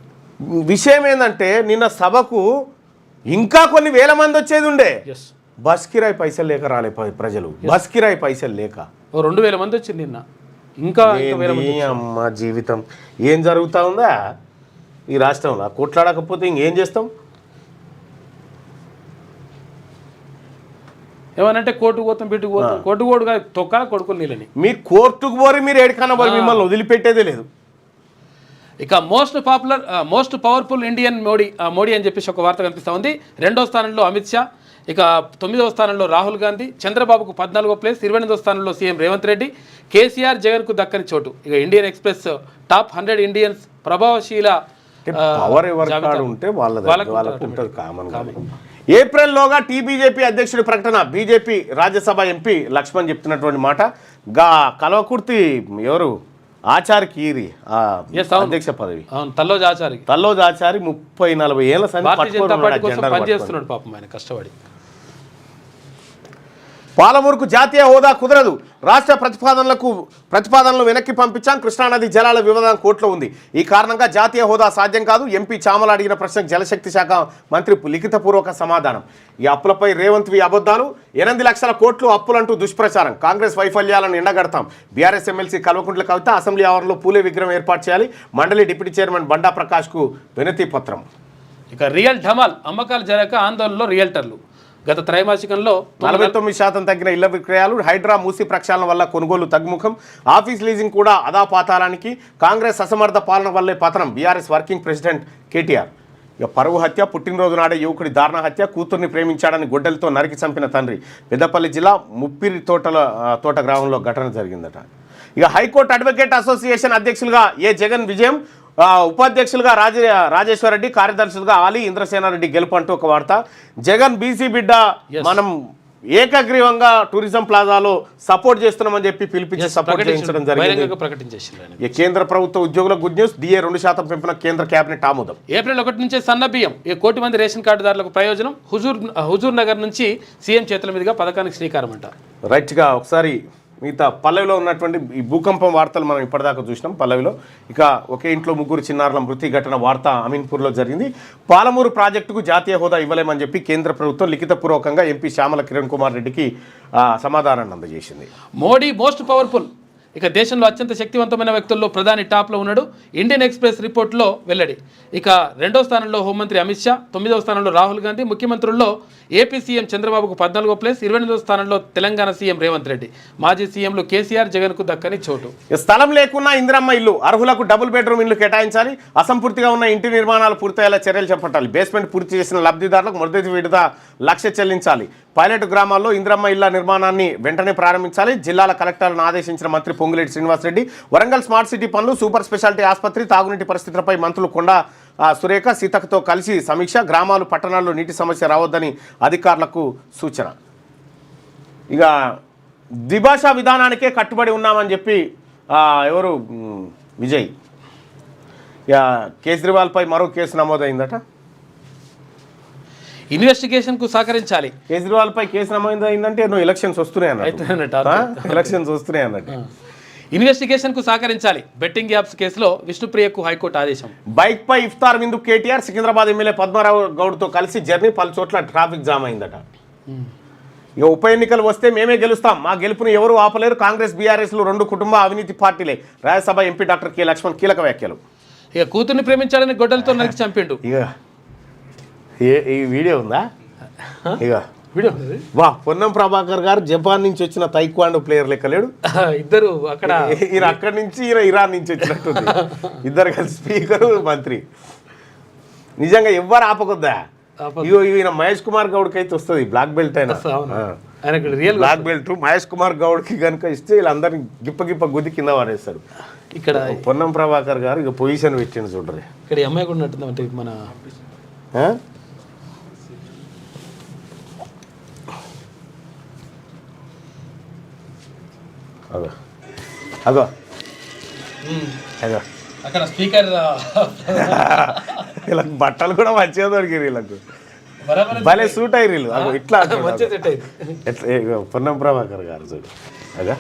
విషయం ఏంటంటే నిన్న సభకు ఇంకా కొన్ని వేల మంది వచ్చేది ఉండే. బస్ కిరాయి పైసలు లేక రాలే ప్రజలు. బస్ కిరాయి పైసలు లేక 2000 మంది వచ్చింది నిన్న. ఇంకా అమ్మ జీవితం ఏం జరుగుతూ ఉందా ఈ రాష్ట్రంలో? కొట్లాడకపోతే ఇంకేం చేస్తాం? ఏమనంటే కోర్టుకు పోతాం బిట్టుకు పోతాం. కోర్టుగా తొక్కాల కొడుకులు నీళ్ళని. మీరు కోర్టుకు పోరి మీరు ఏడికన్నా పోయి మిమ్మల్ని వదిలిపెట్టేదే లేదు. ఇక మోస్ట్ పవర్ఫుల్ ఇండియన్ మోడీ అని చెప్పేసి ఒక వార్త కనిపిస్తూ ఉంది. 2వ స్థానంలో అమిత్ షా, ఇక 9వ స్థానంలో రాహుల్ గాంధీ, చంద్రబాబుకు 14వ ప్లేస్, 28వ స్థానంలో సీఎం రేవంత్ రెడ్డి, కేసీఆర్ జగన్కు దక్కని చోటు. ఇక ఇండియన్ ఎక్స్ప్రెస్ టాప్ 100 ఇండియన్స్ ప్రభావశీల పవర్ ఎవరి ఉంటే వాళ్ళకు ఉంటుంది కామన్. ఏప్రిల్లోగా టీబీజేపీ అధ్యక్షుడి ప్రకటన. బీజేపీ రాజ్యసభ ఎంపీ లక్ష్మణ్ చెప్తున్నటువంటి మాట. కల్వకుర్తి ఎవరు ఆచార్యకి అధ్యక్ష పదవి తల్లోజ్ ఆచారి 30-40 ఏళ్ల భారతీయ జనతా పార్టీ కోసం పనిచేస్తున్నాడు పాపం ఆయన కష్టపడి. పాలమూరుకు జాతీయ హోదా కుదరదు. రాష్ట్ర ప్రతిపాదనలు వెనక్కి పంపించాం. కృష్ణానది జలాల వివాదం కోర్టులో ఉంది. ఈ కారణంగా జాతీయ హోదా సాధ్యం కాదు. ఎంపీ చామల అడిగిన ప్రశ్నకు జలశక్తి శాఖ మంత్రి లిఖితపూర్వక సమాధానం. ఈ అప్పులపై రేవంత్ అబద్ధాలు. 8 లక్షల కోట్లు అప్పులంటూ దుష్ప్రచారం. కాంగ్రెస్ వైఫల్యాలను ఎండగడతాం. BRS MLC Kalvakuntla Kavitha assembly ఆవరణలో పూలే విగ్రహం ఏర్పాటు చేయాలి. మండలి డిప్యూటీ చైర్మన్ బండా ప్రకాష్కు వినతి పత్రం. ఇక రియల్ ఢమాల్. అమ్మకాలు జరగక ఆందోళనలో రియల్టర్లు. గత త్రైమాసికంలో 49% తగ్గిన ఇళ్ల విక్రయాలు. హైడ్రా మూసి ప్రక్షాళన వల్ల కొనుగోలు తగ్గుముఖం. ఆఫీస్ లీజింగ్ కూడా అదాపాతాలానికి. కాంగ్రెస్ అసమర్థ పాలన వల్లే పతనం. BRS working president KTR. ఇక పరువు హత్య. పుట్టినరోజు నాడే యువకుడి దారుణ హత్య. కూతుర్ని ప్రేమించాడని గొడ్డలతో నరికి చంపిన తండ్రి. పెద్దపల్లి జిల్లా ముప్పిరి తోట గ్రామంలో ఘటన జరిగిందట. ఇక హైకోర్టు అడ్వకేట్ అసోసియేషన్ అధ్యక్షులుగా జగన్ విజయం. ఉపాధ్యక్షులుగా రాజేశ్వర రెడ్డి, కార్యదర్శులుగా ఆలీ ఇంద్రసేనారెడ్డి గెలుపు అంటూ ఒక వార్త. జగన్ బీసీ బిడ్డ, మనం ఏకగ్రీవంగా టూరిజం ప్లాజాలో సపోర్ట్ చేస్తున్నామని చెప్పి పిలిపించి సపోర్ట్ చేయించడం జరిగింది. కేంద్ర ప్రభుత్వ ఉద్యోగుల గుడ్ న్యూస్. డిఏ 2% పెంపున కేంద్ర కేబినెట్ ఆమోదం. ఏప్రిల్ 1 నుంచే సన్న బియ్యం. 1 కోటి మంది రేషన్ కార్డుదారులకు ప్రయోజనం. హుజూర్ నగర్ నుంచి సీఎం చేతుల మీదుగా పథకానికి శ్రీకారం అంట. రైట్గా ఒకసారి మిగతా పల్లవిలో ఉన్నటువంటి ఈ భూకంపం వార్తలు మనం ఇప్పటిదాకా చూసినాం. పల్లవిలో ఇక ఒకే ఇంట్లో 3 చిన్నారుల మృతి ఘటన వార్త అమీన్పూర్లో జరిగింది. పాలమూరు ప్రాజెక్టుకు జాతీయ హోదా ఇవ్వలేమని చెప్పి కేంద్ర ప్రభుత్వం లిఖితపూర్వకంగా ఎంపీ శ్యామల కిరణ్ కుమార్ రెడ్డికి సమాధానాన్ని అందజేసింది. Modi most powerful. ఇక దేశంలో అత్యంత శక్తివంతమైన వ్యక్తుల్లో ప్రధాని టాప్లో ఉన్నాడు. ఇండియన్ ఎక్స్ప్రెస్ రిపోర్ట్లో వెల్లడి. ఇక 2వ స్థానంలో హోంమంత్రి అమిత్ షా, 9వ స్థానంలో రాహుల్ గాంధీ. ముఖ్యమంత్రుల్లో ఏపీ సీఎం చంద్రబాబుకు 14వ ప్లేస్, 28వ స్థానంలో తెలంగాణ సీఎం రేవంత్ రెడ్డి. మాజీ సీఎంలు కేసీఆర్, జగన్కు దక్కని చోటు. స్థలం లేకున్నా ఇందిరమ్మ ఇల్లు. అర్హులకు డబుల్ బెడ్రూమ్ ఇల్లు కేటాయించాలి. అసంపూర్తిగా ఉన్న ఇంటి నిర్మాణాలు పూర్తయ్యేలా చర్యలు చేపట్టాలి. బేస్మెంట్ పూర్తి చేసిన లబ్ధిదారులకు మొదటి విడత 1,00,000 చెల్లించాలి. పైలట్ గ్రామాల్లో ఇందిరమ్మ ఇళ్ల నిర్మాణాన్ని వెంటనే ప్రారంభించాలి. జిల్లాల కలెక్టర్లను ఆదేశించిన మంత్రి పొంగులేటి శ్రీనివాసరెడ్డి. వరంగల్ స్మార్ట్ సిటీ పనులు, సూపర్ స్పెషాలిటీ ఆసుపత్రి, తాగునీటి పరిస్థితులపై మంత్రులు కొండా సురేఖ, సీతక్కతో కలిసి సమీక్ష. గ్రామాలు, పట్టణాల్లో నీటి సమస్య రావద్దని అధికారులకు సూచన. ఇక ద్విభాషా విధానానికే కట్టుబడి ఉన్నామని చెప్పి ఎవరు విజయ్. ఇక కేజ్రీవాల్పై మరో కేసు నమోదైందట. ఇన్వెస్టిగేషన్కు సహకరించాలి. కేజ్రీవాల్పై కేసు నమోదైందంటే నువ్వు ఎలక్షన్స్ వస్తున్నాయి అన్నట్టు. ఇన్వెస్టిగేషన్కు సహకరించాలి. బెట్టింగ్ యాప్స్ కేసులో విష్ణుప్రియకు హైకోర్టు ఆదేశం. బైక్ పై ఇఫ్తార్ విందు కేటీఆర్. సికింద్రాబాద్ ఎమ్మెల్యే పద్మారావు గౌడ్తో కలిసి జర్నీ. పలు చోట్ల ట్రాఫిక్ జామ్ అయిందట. ఇక ఉప ఎన్నికలు వస్తే మేమే గెలుస్తాం. మా గెలుపును ఎవరు ఆపలేరు. కాంగ్రెస్ బీఆర్ఎస్లు 2 కుటుంబ అవినీతి పార్టీలే. Rajya Sabha MP doctor K Laxman కీలక వ్యాఖ్యలు. ఇక కూతుర్ని ప్రేమించాడని గొడ్డలతో నరికి చంపిండు. ఇక ఈ వీడియో ఉందా? ఇక వీడియో వా, పొన్నం ప్రభాకర్ గారు జపాన్ నుంచి వచ్చిన తైక్వాండో ప్లేయర్ లెక్కలేడు. ఇద్దరు అక్కడ, ఈయన అక్కడి నుంచి, ఈయన ఇరాన్ నుంచి వచ్చినట్టుంది. ఇద్దరు కలిసి స్పీకరు, మంత్రి. నిజంగా ఎవ్వరు ఆపకొద్దా. ఇగో ఈయన మహేష్ కుమార్ గౌడ్కి అయితే వస్తుంది బ్లాక్ బెల్ట్. అయినా బ్లాక్ బెల్ట్ మహేష్ కుమార్ గౌడ్కి కనుక ఇస్తే వీళ్ళందరినీ గిప్ప గుద్ది కింద వారేస్తారు. ఇక్కడ పొన్నం ప్రభాకర్ గారు ఇక పొజిషన్ పెట్టిండు చూడరు. ఇక్కడ అమ్మాయి కూడా ఉన్నట్టుంది. అంటే మన అగో అగో అగో అక్కడ స్పీకర్. వీళ్ళకి బట్టలు కూడా మంచిగా దొరికారు. వీళ్ళకు భలే సూట్ అయ్యి వీళ్ళు. అగో ఇట్లా ఎట్లా పొన్నం ప్రభాకర్ గారు చూడు. అగా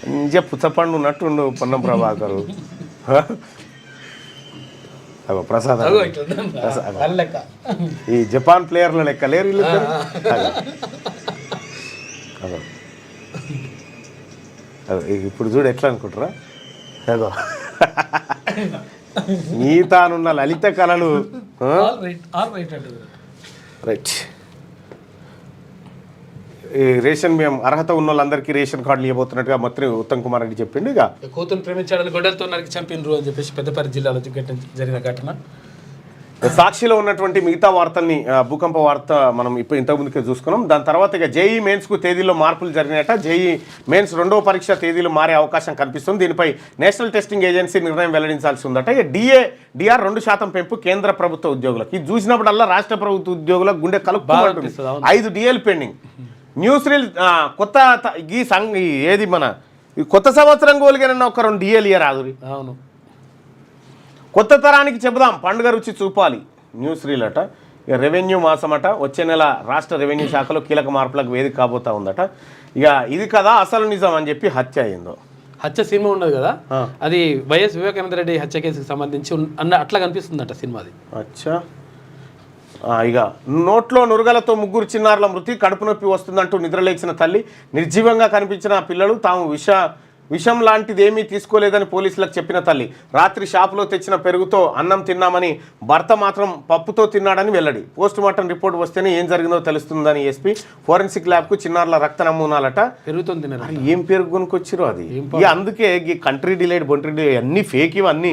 మంచిగా పుచ్చపండు ఉన్నట్టుండు పొన్నం ప్రభాకరు. అగో ప్రసాద్ ఈ జపాన్ ప్లేయర్ల లెక్క లేరు వీళ్ళు. ఇప్పుడు చూడు ఎట్లా అనుకుంటారా. అదో నీతానున్న లలిత కళలు. రైట్. ఈ రేషన్ బియ్యం అర్హత ఉన్న వాళ్ళందరికీ రేషన్ కార్డులు ఇవ్వబోతున్నట్టుగా మంత్రి ఉత్తమ్ కుమార్ రెడ్డి చెప్పిండు. ఇక కూతురు ప్రేమించాడని గొడ్డలతో నరికి చంపినరు అని చెప్పేసి పెద్దపల్లి జిల్లాలో జరిగిన ఘటన. సాక్షిలో ఉన్నటువంటి మిగతా వార్తల్ని భూకంప వార్త మనం ఇప్పుడు ఇంతకుముందుకే చూసుకున్నాం. దాని తర్వాత ఇక జేఈ మెయిన్స్కు తేదీలో మార్పులు జరిగినట్ట. జేఈ మెయిన్స్ 2వ పరీక్ష తేదీలు మారే అవకాశం కనిపిస్తుంది. దీనిపై నేషనల్ టెస్టింగ్ ఏజెన్సీ నిర్ణయం వెల్లడించాల్సి ఉందట. ఇక డిఆర్ 2% పెంపు కేంద్ర ప్రభుత్వ ఉద్యోగులకు. ఇది చూసినప్పుడల్లా రాష్ట్ర ప్రభుత్వ ఉద్యోగులకు గుండె కలుపుకుంటుంది. 5 డిఏలు పెండింగ్. న్యూస్ రీల్ కొత్త ఏది మన కొత్త సంవత్సరం గోలిగానన్న ఒక 2 డిఏలు ఇయరాదు. అవును, కొత్త తరానికి చెబుదాం పండుగ రుచి చూపాలి. న్యూస్ రీల్ అట. ఇక రెవెన్యూ మాసమట. వచ్చే నెల రాష్ట్ర రెవెన్యూ శాఖలో కీలక మార్పులకు వేదిక కాబోతా ఉందట. ఇక ఇది కదా అసలు నిజం అని చెప్పి హత్య అయిందో. హత్య సినిమా ఉన్నది కదా, అది వైఎస్ వివేకానంద రెడ్డి హత్య కేసుకి సంబంధించి అట్లా కనిపిస్తుందట సినిమాది. అచ్చా. ఇక నోట్లో నురగలతో 3 చిన్నారుల మృతి. కడుపు నొప్పి వస్తుందంటూ నిద్రలేచిన తల్లి. నిర్జీవంగా కనిపించిన పిల్లలు తాము విషం లాంటిది ఏమీ తీసుకోలేదని పోలీసులకు చెప్పిన తల్లి. రాత్రి షాపులో తెచ్చిన పెరుగుతో అన్నం తిన్నామని, భర్త మాత్రం పప్పుతో తిన్నాడని వెల్లడి. పోస్టుమార్టం రిపోర్ట్ వస్తేనే ఏం జరిగిందో తెలుస్తుందని ఎస్పీ. ఫోరెన్సిక్ ల్యాబ్కు చిన్నారుల రక్త నమూనాలట. పెరుగుతో తిన్నారు. ఏం పెరుగు కొనుక్కొచ్చిరో అది. ఇక అందుకే ఈ కంట్రీ డిలేడ్ బొంట్రీ డిలేడ్ అన్నీ ఫేక్. ఇవన్నీ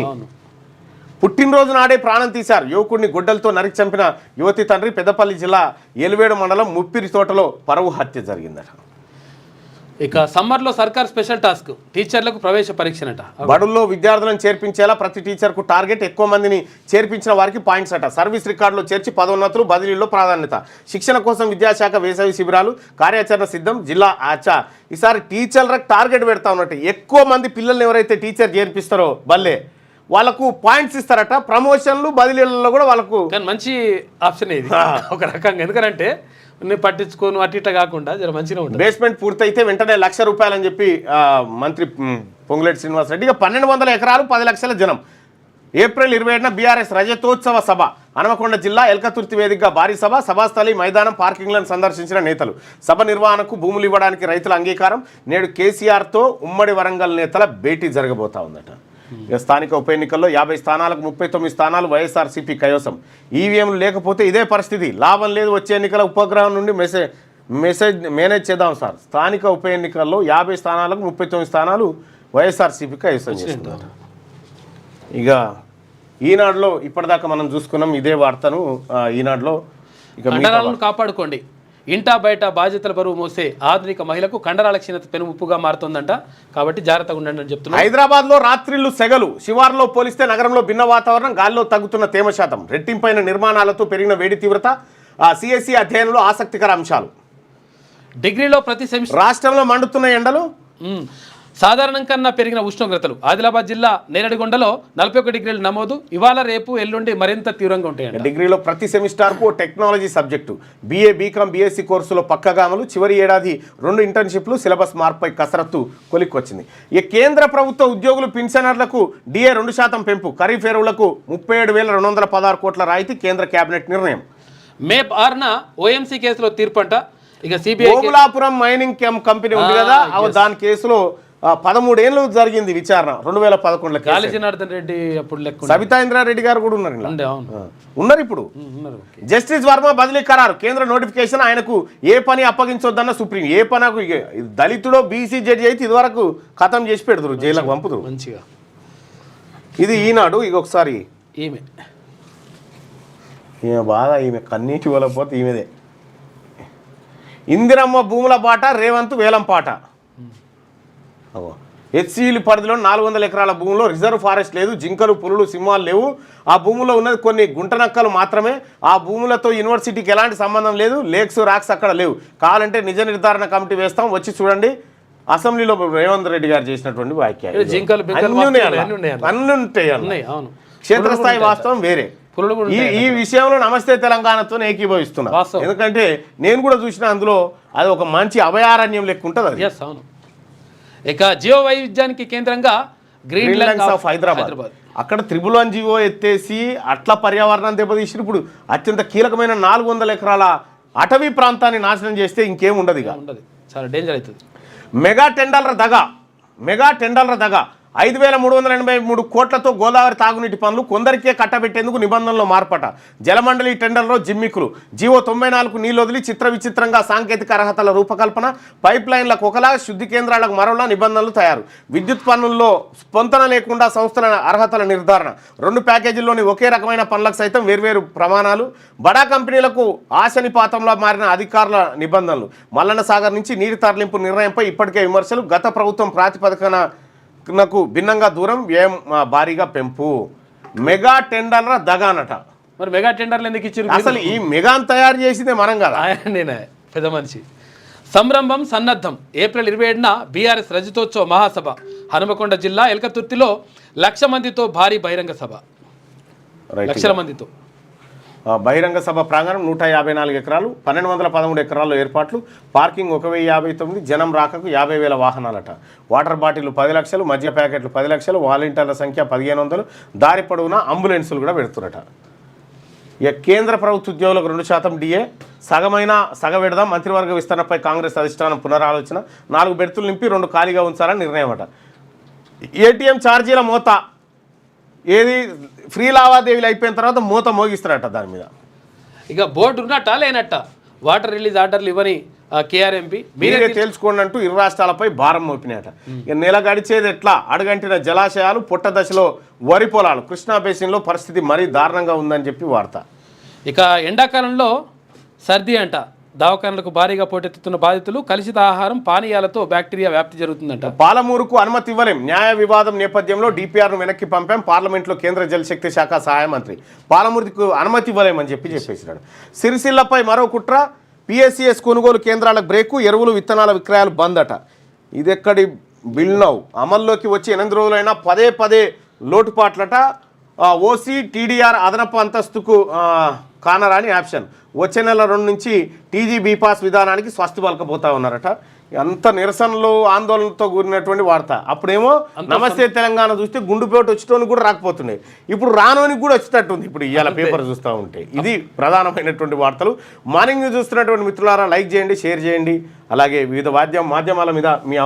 పుట్టినరోజు నాడే ప్రాణం తీశారు. యువకుడిని గొడ్డలతో నరికి చంపిన యువతి తండ్రి. పెద్దపల్లి జిల్లా ఏలువేడు మండలం ముప్పిరి తోటలో పరువు హత్య జరిగిందట. ఇక సమ్మర్లో సర్కార్ స్పెషల్ టాస్క్ టీచర్లకు ప్రవేశ పరీక్షనట. బడుల్లో విద్యార్థులను చేర్పించేలా ప్రతి టీచర్కు టార్గెట్. ఎక్కువ మందిని చేర్పించిన వారికి పాయింట్స్ అట. సర్వీస్ రికార్డులో చేర్చి పదోన్నతులు, బదిలీల్లో ప్రాధాన్యత. శిక్షణ కోసం విద్యాశాఖ వేసవి శిబిరాలు, కార్యాచరణ సిద్ధం. జిల్లా ఈసారి టీచర్లకు టార్గెట్ పెడతా ఉన్నట్టు. ఎక్కువ మంది పిల్లల్ని ఎవరైతే టీచర్ చేర్పిస్తారో బల్లే వాళ్ళకు పాయింట్స్ ఇస్తారట. ప్రమోషన్లు, బదిలీలలో కూడా వాళ్ళకు. కానీ మంచి ఆప్షన్ ఇది ఒక రకంగా. ఎందుకంటే నేను పట్టించుకోను అటు ఇట్లా కాకుండా జర మంచిగా ఉంటుంది. బేస్మెంట్ పూర్తయితే వెంటనే ₹1,00,000 అని చెప్పి మంత్రి పొంగులేటి శ్రీనివాసరెడ్డి. ఇక 1200 ఎకరాలు 10 లక్షల జనం. ఏప్రిల్ 27న బీఆర్ఎస్ రజతోత్సవ సభ. హనుమకొండ జిల్లా ఎల్కతుర్తి వేదికగా భారీ సభ. సభాస్థలి, మైదానం, పార్కింగ్లను సందర్శించిన నేతలు. సభ నిర్వహణకు భూములు ఇవ్వడానికి రైతుల అంగీకారం. నేడు కేసీఆర్తో ఉమ్మడి వరంగల్ నేతల భేటీ జరగబోతా ఉందట. స్థానిక ఉప ఎన్నికల్లో 50 స్థానాలకు 39 స్థానాలు వైఎస్ఆర్సీపీ కైవసం. ఈవీఎంలు లేకపోతే ఇదే పరిస్థితి. లాభం లేదు. వచ్చే ఎన్నికల ఉపగ్రహం నుండి మేనేజ్ చేద్దాం సార్. స్థానిక ఉప ఎన్నికల్లో 50 స్థానాలకు 39 స్థానాలు వైఎస్ఆర్సీపీ కైవసం చేస్తున్నారు. ఇక ఈనాడులో ఇప్పటిదాకా మనం చూసుకున్నాం ఇదే వార్తను. ఈనాడులో ఇక కాపాడుకోండి. ఇంటా బయట బాధ్యతల బరువు మోసే ఆధునిక మహిళకు కండరాల క్షీణత పెనుముప్పుగా మారుతుందంట. కాబట్టి జాగ్రత్తగా ఉండండి అని చెప్తున్నారు. హైదరాబాద్లో రాత్రిళ్లు సెగలు. శివార్లో పోలిస్తే నగరంలో భిన్న వాతావరణం. గాల్లో తగ్గుతున్న తేమ శాతం. రెట్టింపైన నిర్మాణాలతో పెరిగిన వేడి తీవ్రత. సిఎస్సి అధ్యయనంలో ఆసక్తికర అంశాలు. డిగ్రీలో ప్రతి సెమిస్టర్ రాష్ట్రంలో మండుతున్న ఎండలు. సాధారణం కన్నా పెరిగిన ఉష్ణోగ్రతలు. ఆదిలాబాద్ జిల్లా నేరడిగొండలో 41 డిగ్రీలు నమోదు. ఇవాళ రేపు ఎల్లుండి మరింత తీవ్రంగా ఉంటాయండి. డిగ్రీలో ప్రతి సెమిస్టర్కు technology subject. BA, BCom, BSc కోర్సులో పక్కగా అమలు. చివరి ఏడాది 2 ఇంటర్న్షిప్లు. సిలబస్ మార్పుపై కసరత్తు కొలిక్కొచ్చింది. ఈ కేంద్ర ప్రభుత్వ ఉద్యోగులు పింఛనర్లకు డిఏ 2% పెంపు. ఖరీఫ్ ఎరువులకు 37,216 కోట్ల రాయితీ. కేంద్ర కేబినెట్ నిర్ణయం. మే 6న ఓఎంసీ కేసులో తీర్పంట. ఇక సిబిఐ ఓబులాపురం మైనింగ్ కంపెనీ ఉంది కదా, దాని కేసులో 13 ఏళ్ళు జరిగింది విచారణ. 2011లో గాలి జనార్దన్ రెడ్డి అప్పుడు లెక్క. సబితా ఇంద్రారెడ్డి గారు కూడా ఉన్నారు ఉన్నారు ఇప్పుడు. జస్టిస్ వర్మ బదిలీ ఖరారు. కేంద్ర నోటిఫికేషన్. ఆయనకు ఏ పని అప్పగించొద్దన్న సుప్రీం. ఏ పని దళితుడో బీసీ జడ్జి అయితే ఇదివరకు ఖతం చేసి పెడతారు, జైలకు పంపుతారు మంచిగా. ఇది ఈనాడు. ఇక ఒకసారి ఈమె బాగా ఈమె కన్నీటి వలపోతే ఈమెదే. ఇందిరమ్మ భూముల బాట. రేవంత్ వేలం పాట. హెచ్సిఎల్ పరిధిలో 400 ఎకరాల భూములో రిజర్వ్ ఫారెస్ట్ లేదు. జింకలు, పులులు, సింహాలు లేవు. ఆ భూములో ఉన్నది కొన్ని గుంటనక్కలు మాత్రమే. ఆ భూములతో యూనివర్సిటీకి ఎలాంటి సంబంధం లేదు. లేక్స్, రాక్స్ అక్కడ లేవు. కావాలంటే నిజ నిర్ధారణ కమిటీ వేస్తాం, వచ్చి చూడండి. అసెంబ్లీలో రేవంత్ రెడ్డి గారు చేసినటువంటి వ్యాఖ్య. అన్ని ఉంటాయి. క్షేత్రస్థాయి వాస్తవం వేరే. ఈ విషయంలో నమస్తే తెలంగాణతో ఏకీభవిస్తున్నా. ఎందుకంటే నేను కూడా చూసిన అందులో అది ఒక మంచి అభయారణ్యం లెక్క ఉంటుంది అది. అవును. ఇక జియో వైవిధ్యానికి కేంద్రంగా గ్రీన్ ల్యాండ్స్ ఆఫ్ హైదరాబాద్. అక్కడ 111 జియో ఎత్తేసి అట్లా పర్యావరణాన్ని దెబ్బతీసి ఇప్పుడు అత్యంత కీలకమైన 400 ఎకరాల అటవీ ప్రాంతాన్ని నాశనం చేస్తే ఇంకేం ఉండదు. ఇక చాలా డేంజర్ అవుతుంది. మెగా టెండర్ల దగ. 5,383 కోట్లతో గోదావరి తాగునీటి పనులు కొందరికే కట్టబెట్టేందుకు నిబంధనల్లో మార్పట. జలమండలి టెండర్లో జిమ్మికులు. జీవో 94కు నీళ్ళు వదిలి చిత్ర విచిత్రంగా సాంకేతిక అర్హతల రూపకల్పన. పైప్ లైన్లకు ఒకలా, శుద్ధి కేంద్రాలకు మరోలా నిబంధనలు తయారు. విద్యుత్ పన్నుల్లో స్పందన లేకుండా సంస్థల అర్హతల నిర్ధారణ. 2 ప్యాకేజీల్లోని ఒకే రకమైన పనులకు సైతం వేర్వేరు ప్రమాణాలు. బడా కంపెనీలకు ఆశనిపాతంలో మారిన అధికారుల నిబంధనలు. మల్లన్న సాగర్ నుంచి నీటి తరలింపు నిర్ణయంపై ఇప్పటికే విమర్శలు. గత ప్రభుత్వం ప్రాతిపదికనకు భిన్నంగా దూరం, వ్యయం భారీగా పెంపు. మెగా టెండర్ల దగానట. మరి మెగా టెండర్లు ఎందుకు ఇచ్చారు? అసలు ఈ మెగాన్ తయారు చేసిందే మనం కదా. నేనే పెద్ద మనిషి. సంరంభం సన్నద్ధం. ఏప్రిల్ 27న బీఆర్ఎస్ రజతోత్సవ మహాసభ. హనుమకొండ జిల్లా ఎల్కతుర్తిలో 1,00,000 మందితో భారీ బహిరంగ సభ. లక్షల మందితో బహిరంగ సభ ప్రాంగణం 154 ఎకరాలు, 1,213 ఎకరాల్లో ఏర్పాట్లు. పార్కింగ్ 1,059. జనం రాకకు 50,000 వాహనాలట. వాటర్ బాటిల్ 10 లక్షలు, మద్య ప్యాకెట్లు 10 లక్షలు, వాలంటీర్ల సంఖ్య 1,500. దారి పొడవునా అంబులెన్సులు కూడా పెడుతున్నట. ఇక కేంద్ర ప్రభుత్వ ఉద్యోగులకు 2% డిఏ సగమైన సగవిడదాం. మంత్రివర్గ విస్తరణపై కాంగ్రెస్ అధిష్టానం పునరాలోచన. 4 బెర్తులు నింపి 2 ఖాళీగా ఉంచాలని నిర్ణయం అట. ఏటీఎం ఛార్జీల మోత ఏది ఫ్రీ లావాదేవీలు అయిపోయిన తర్వాత మూత మోగిస్తారట దాని మీద. ఇక బోర్డు ఉన్నట్ట లేనట్ట వాటర్ రిలీజ్ ఆర్డర్లు ఇవ్వని కేఆర్ఎంపీ మీరే తేల్చుకోండి అంటూ 2 రాష్ట్రాలపై భారం మోపినాయట. ఇక నెల గడిచేది ఎట్లా? అడుగంటిన జలాశయాలు, పుట్ట దశలో వరి పొలాలు. కృష్ణా బేసిన్లో పరిస్థితి మరీ దారుణంగా ఉందని చెప్పి వార్త. ఇక ఎండాకాలంలో సర్ది అంట. దవాఖానలకు భారీగా పోటెత్తుతున్న బాధితులు. కలుషిత ఆహారం, పానీయాలతో బ్యాక్టీరియా వ్యాప్తి జరుగుతుందంట. పాలమూరుకు అనుమతి ఇవ్వలేం. న్యాయ వివాదం నేపథ్యంలో డిపిఆర్ను వెనక్కి పంపాం. పార్లమెంట్లో కేంద్ర జలశక్తి శాఖ సహాయ మంత్రి. పాలమూరుకు అనుమతి ఇవ్వలేమని చెప్పేసినాడు. సిరిసిల్లపై మరో కుట్ర. పిఎస్సిఎస్ కొనుగోలు కేంద్రాలకు బ్రేకు. ఎరువులు, విత్తనాల విక్రయాలు బంద్ అట. ఇదెక్కడి బిల్ నౌ? అమల్లోకి వచ్చి 8 రోజులైనా పదే లోటుపాట్లట. ఓసీ టీడీఆర్ అదనపు అంతస్తుకు కానరాని ఆప్షన్. వచ్చే నెల 2 నుంచి టీజీ బీపాస్ విధానానికి స్వస్తి పలకపోతా ఉన్నారట. అంత నిరసనలు, ఆందోళనతో కూడినటువంటి వార్త. అప్పుడేమో నమస్తే తెలంగాణ చూస్తే గుండుపేట వచ్చేటోని కూడా రాకపోతున్నాయి. ఇప్పుడు రానోనికి కూడా వచ్చేటట్టుంది ఇప్పుడు ఇవాళ పేపర్ చూస్తూ ఉంటే. ఇది ప్రధానమైనటువంటి వార్తలు. మార్నింగ్ చూస్తున్నటువంటి మిత్రులారా లైక్ చేయండి, షేర్ చేయండి. అలాగే వివిధ మాధ్యమాల మీద మీ